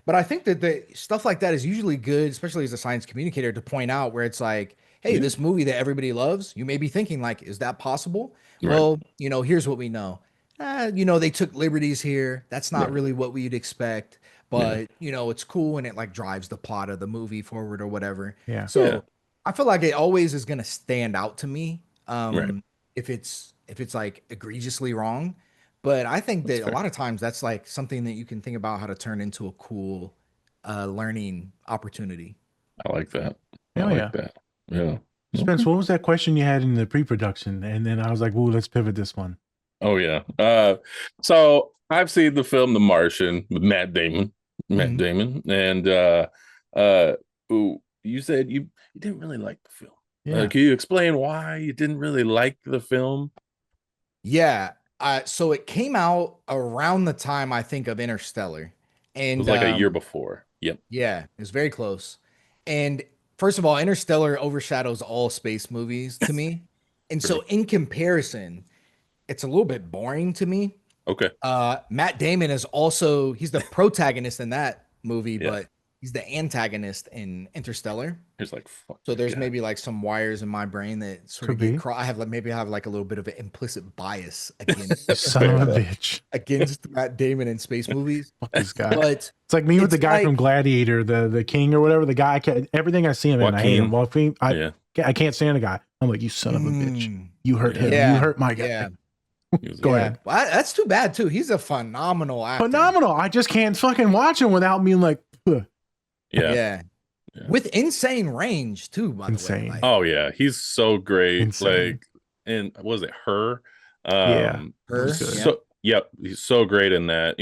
S3: but I think that the stuff like that is usually good, especially as a science communicator, to point out where it's like, hey, this movie that everybody loves, you may be thinking like, is that possible? Right. Well, here's what we know. They took liberties here. That's not really what we'd expect. But it's cool, and it like drives the plot of the movie forward or whatever. Yeah. So I feel like it always is gonna stand out to me. If it's like egregiously wrong. But I think that a lot of times that's like something that you can think about how to turn into a cool learning opportunity.
S1: I like that.
S2: I like that. Yeah. Spence, what was that question you had in the pre-production? And then I was like, "Ooh, let's pivot this one."
S1: Oh yeah. So I've seen the film The Martian with Matt Damon. And you said you didn't really like the film. Yeah. Can you explain why you didn't really like the film?
S3: Yeah. So it came out around the time, I think, of Interstellar. And
S1: it was like a year before. Yep.
S3: Yeah, it was very close. And first of all, Interstellar overshadows all space movies to me. And so in comparison, it's a little bit boring to me.
S1: Okay.
S3: Matt Damon is also, he's the protagonist in that movie, but he's the antagonist in Interstellar.
S1: He's like, fuck.
S3: So there's maybe like some wires in my brain that sort of get I have like a little bit of an implicit bias against
S2: son of a bitch
S3: against Matt Damon in space movies.
S2: Fuck this guy. But it's like me with the guy from Gladiator, the king or whatever. The guy, everything I see him in, I hate him. I can't stand the guy. I'm like, you son of a bitch. You hurt him. You hurt my guy. Yeah. Go ahead.
S3: Well, that's too bad too. He's a phenomenal actor.
S2: Phenomenal. I just can't fucking watch him without being like,
S3: yeah. With insane range too. By the way. Like,
S1: oh yeah, he's so great. Insane. Like, and was it Her?
S3: Her.
S1: So he's so great in that.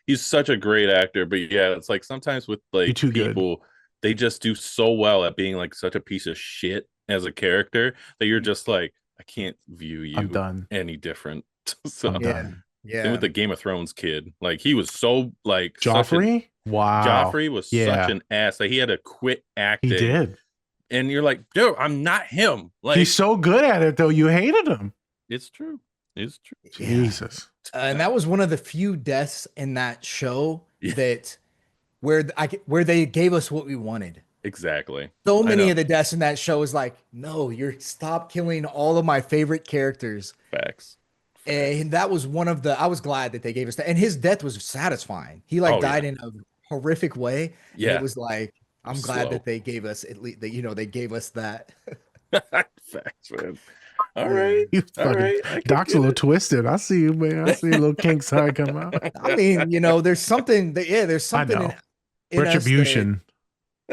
S1: He's such a great actor. But yeah, it's like sometimes with like people, they just do so well at being like such a piece of shit as a character that you're just like, I can't view you any different. So and with the Game of Thrones kid, like he was so like
S2: Joffrey. Wow,
S1: Joffrey was such an ass. Like he had to quit acting.
S2: He did,
S1: and you're like, dude, I'm not him. Like
S2: he's so good at it though. You hated him.
S1: It's true. It's true.
S2: Jesus.
S3: And that was one of the few deaths in that show that where they gave us what we wanted.
S1: Exactly.
S3: So many of the deaths in that show is like, no, stop killing all of my favorite characters.
S1: Facts.
S3: And that was one of I was glad that they gave us that. And his death was satisfying. He died in a horrific way. And
S1: Yeah.
S3: it was like, I'm glad
S1: Slow.
S3: that they gave us at least that, they gave us that.
S1: Facts, man. All right.
S2: You
S1: All
S2: fucking
S1: right. I can
S2: Doc's a
S1: get
S2: little
S1: it.
S2: twisted. I see you, man. I see a little kink side come out.
S3: I mean, there's something that, there's something
S2: know.
S3: in us that-
S2: Retribution.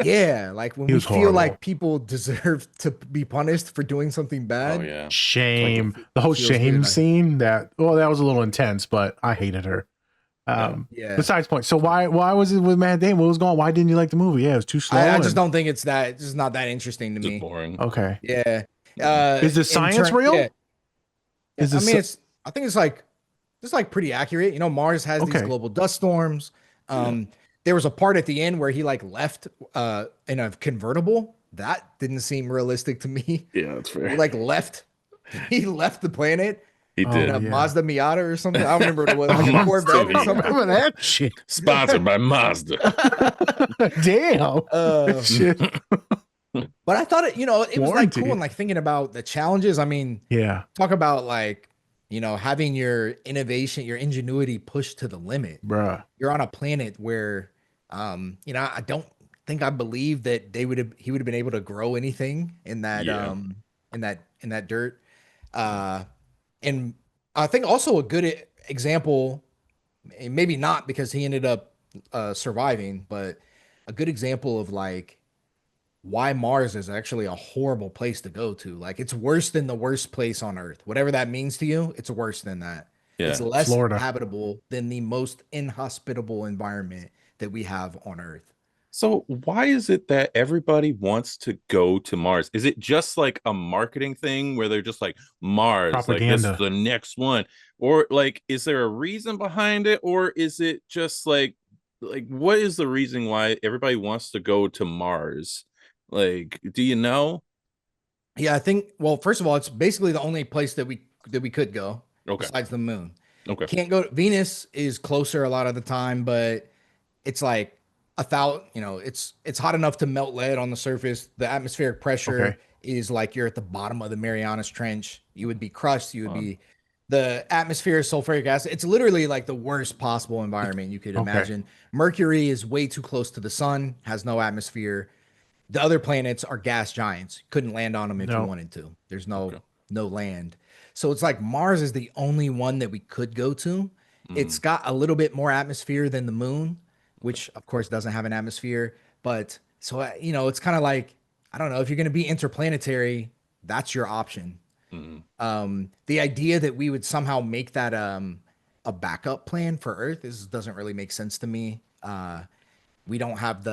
S3: yeah, like when
S2: He
S3: we
S2: was
S3: feel
S2: horrible.
S3: like people deserve to be punished for doing something bad.
S1: Oh yeah.
S2: Shame.
S3: Like,
S2: The whole
S3: feels
S2: shame
S3: good.
S2: scene that was a little intense, but I hated her.
S3: Yeah.
S2: Besides point. So why was it with Matt Damon? What was going on? Why didn't you like the movie? Yeah, it was too slow.
S3: I just don't think it's just not that interesting to
S1: Just
S3: me.
S1: boring.
S2: Okay.
S3: Yeah.
S2: Is the science real?
S3: Yeah.
S2: Is
S3: I
S2: the
S3: mean, I think it's like pretty accurate. Mars has these
S2: Okay.
S3: global dust storms. There was a part at the end where he like left in a convertible. That didn't seem realistic to me.
S1: Yeah, that's fair.
S3: He like left. He left the planet.
S1: He did.
S3: In a
S2: yeah.
S3: Mazda Miata or something. I don't remember what it was. Like a Corvette or something.
S2: Remember that shit?
S1: Sponsored by Mazda.
S2: Damn. Shit.
S3: But I thought it was like
S2: Warranty.
S3: cool and like thinking about the challenges. I mean,
S2: Yeah.
S3: talk about like, having your innovation, your ingenuity pushed to the limit.
S2: Bruh.
S3: You're on a planet where, I don't think I believe that he would have been able to grow anything in that, in that dirt. And I think also a good example, maybe not because he ended up surviving, but a good example of like why Mars is actually a horrible place to go to. Like it's worse than the worst place on Earth. Whatever that means to you, it's worse than that.
S1: Yeah.
S3: It's less
S2: Florida.
S3: habitable than the most inhospitable environment that we have on Earth.
S1: So why is it that everybody wants to go to Mars? Is it just like a marketing thing where they're just like Mars, like this
S2: Propaganda.
S1: is the next one? Or like, is there a reason behind it? Or is it just like what is the reason why everybody wants to go to Mars? Like, do you know?
S3: Yeah, I think, well, first of all, it's basically the only place that we could go besides the moon.
S1: Okay.
S3: Can't go. Venus is closer a lot of the time, but it's like it's hot enough to melt lead on the surface. The atmospheric pressure is like you're at the bottom of the Marianas Trench. You would be crushed. You would be the atmosphere is sulfuric acid. It's literally like the worst possible environment you could imagine. Mercury is way too close to the sun, has no atmosphere. The other planets are gas giants. Couldn't land on them if you wanted to. There's no land. So it's like Mars is the only one that we could go to. It's got a little bit more atmosphere than the moon, which of course doesn't have an atmosphere. But so, it's kind of like, I don't know, if you're going to be interplanetary, that's your option. The idea that we would somehow make that a backup plan for Earth doesn't really make sense to me. We don't have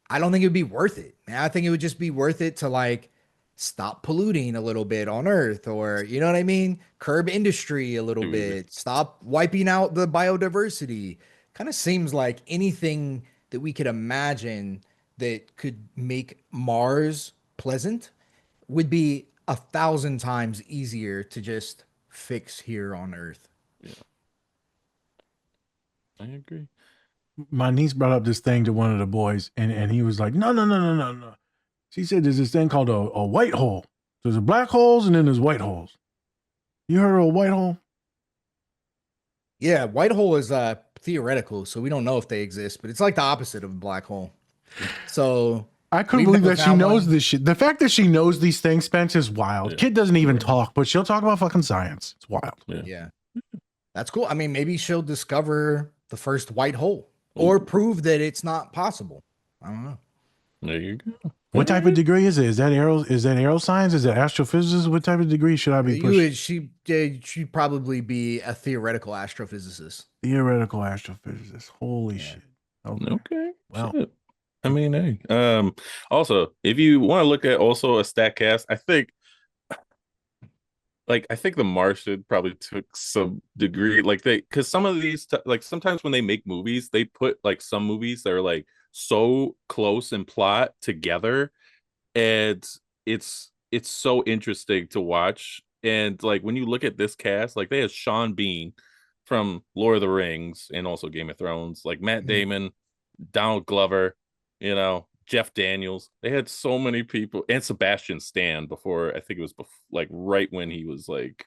S3: I don't think it would be worth it. Man, I think it would just be worth it to like stop polluting a little bit on Earth, or you know what I mean? Curb industry a little bit, stop wiping out the biodiversity. Kind of seems like anything that we could imagine that could make Mars pleasant would be 1,000 times easier to just fix here on Earth.
S1: Yeah. I agree.
S2: My niece brought up this thing to one of the boys, and he was like, no. She said there's this thing called a white hole. There's black holes and then there's white holes. You heard of a white hole?
S3: Yeah, white hole is theoretical, so we don't know if they exist, but it's like the opposite of a black hole. So
S2: I couldn't believe that she knows this shit. The fact that she knows these things, Spence, is wild.
S1: Yeah.
S2: Kid doesn't even talk, but she'll talk about fucking science. It's wild.
S3: Yeah. That's cool. I mean, maybe she'll discover the first white hole or prove that it's not possible. I don't know.
S1: There you go.
S2: What type of degree is it? Is that aeroscience? Is it astrophysics? What type of degree should I be pushing?
S3: She'd probably be a theoretical astrophysicist.
S2: Theoretical astrophysicist. Holy shit.
S1: Okay.
S2: Well,
S1: shit. I mean, hey. Also, if you want to look at also a stat cast, I think the Martian probably took some degree, because some of these, like sometimes when they make movies, they put like some movies that are like so close in plot together, and it's so interesting to watch. And like when you look at this cast, like they have Sean Bean from Lord of the Rings and also Game of Thrones, like Matt Damon, Donald Glover, Jeff Daniels. They had so many people, and Sebastian Stan before, I think it was like right when he was like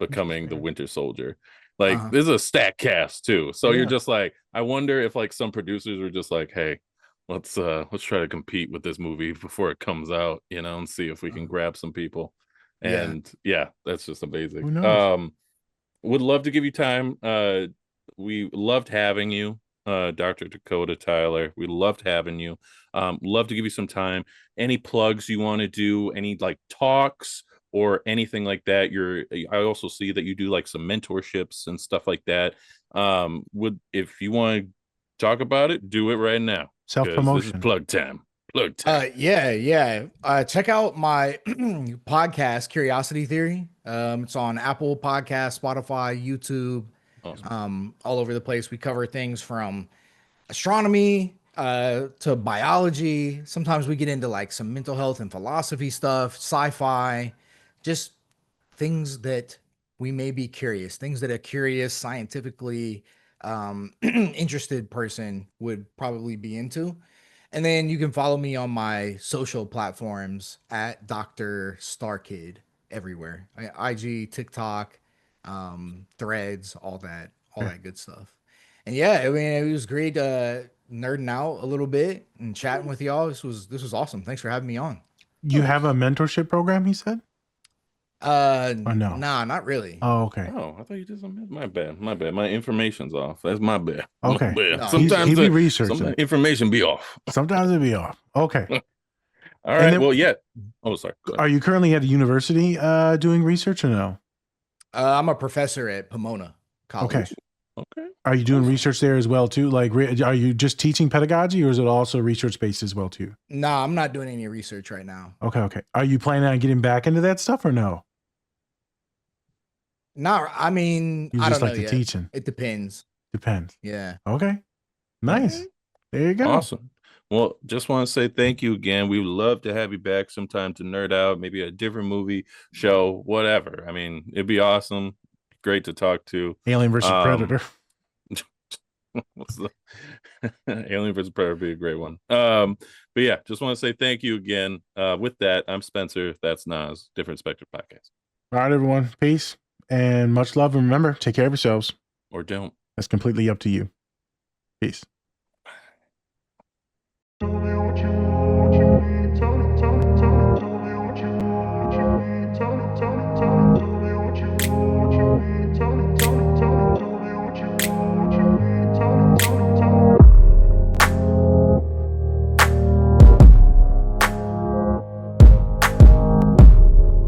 S1: becoming the Winter Soldier. Like
S3: Uh-huh.
S1: this is a stack cast too. So
S3: Yeah.
S1: you're just like, I wonder if like some producers were just like, hey, let's try to compete with this movie before it comes out, and see if we can grab some people.
S3: Yeah.
S1: And yeah, that's just amazing.
S2: Who knows?
S1: Would love to give you time. We loved having you, Dr. Dakotah Tyler. We loved having you. Love to give you some time. Any plugs you want to do? Any like talks or anything like that? I also see that you do like some mentorships and stuff like that. If you want to talk about it, do it right now. 'Cause
S2: Self-promotion.
S1: This is plug time. Plug time.
S3: Yeah. Check out my podcast, Curiosity Theory. It's on Apple Podcasts, Spotify, YouTube,
S1: Awesome.
S3: all over the place. We cover things from astronomy to biology. Sometimes we get into like some mental health and philosophy stuff, sci-fi, just things that we may be curious, things that a curious, scientifically interested person would probably be into. And then you can follow me on my social platforms at Dr. Starkid everywhere. IG, TikTok, Threads, all that good stuff. And yeah, I mean, it was great nerding out a little bit and chatting with y'all. This was awesome. Thanks for having me on.
S2: You have a mentorship program, he said? Or no?
S3: Nah, not really.
S2: Oh, okay.
S1: Oh, I thought you did something. My bad. My information's off. That's my bad.
S2: Okay.
S1: My bad.
S3: No,
S1: Sometimes
S2: he be
S1: the
S2: researching
S1: some
S2: it.
S1: information be off.
S2: Sometimes it'd be off. Okay.
S1: All right.
S2: then-
S1: Well, yeah. Oh, sorry. Go ahead.
S2: Are you currently at a university doing research or no?
S3: I'm a professor at Pomona College.
S2: Okay.
S1: Okay.
S2: Are you doing research there as well too? Like, are you just teaching pedagogy, or is it also research based as well too?
S3: Nah, I'm not doing any research right now.
S2: Okay. Are you planning on getting back into that stuff or no?
S3: Not, I mean,
S2: You
S3: I
S2: just
S3: don't
S2: like
S3: know
S2: the
S3: yet.
S2: teaching.
S3: It depends.
S2: Depends.
S3: Yeah.
S2: Okay. Nice. There you go.
S1: Awesome. Well, just want to say thank you again. We would love to have you back sometime to nerd out, maybe a different movie, show, whatever. I mean, it'd be awesome. Great to talk to.
S2: Alien versus Predator.
S1: What's the Alien versus Predator would be a great one. But yeah, just want to say thank you again. With that, I'm Spencer. That's Nas, Different Spectrum Podcast.
S2: All right, everyone. Peace and much love. And remember, take care of yourselves.
S1: Or don't.
S2: That's completely up to you. Peace.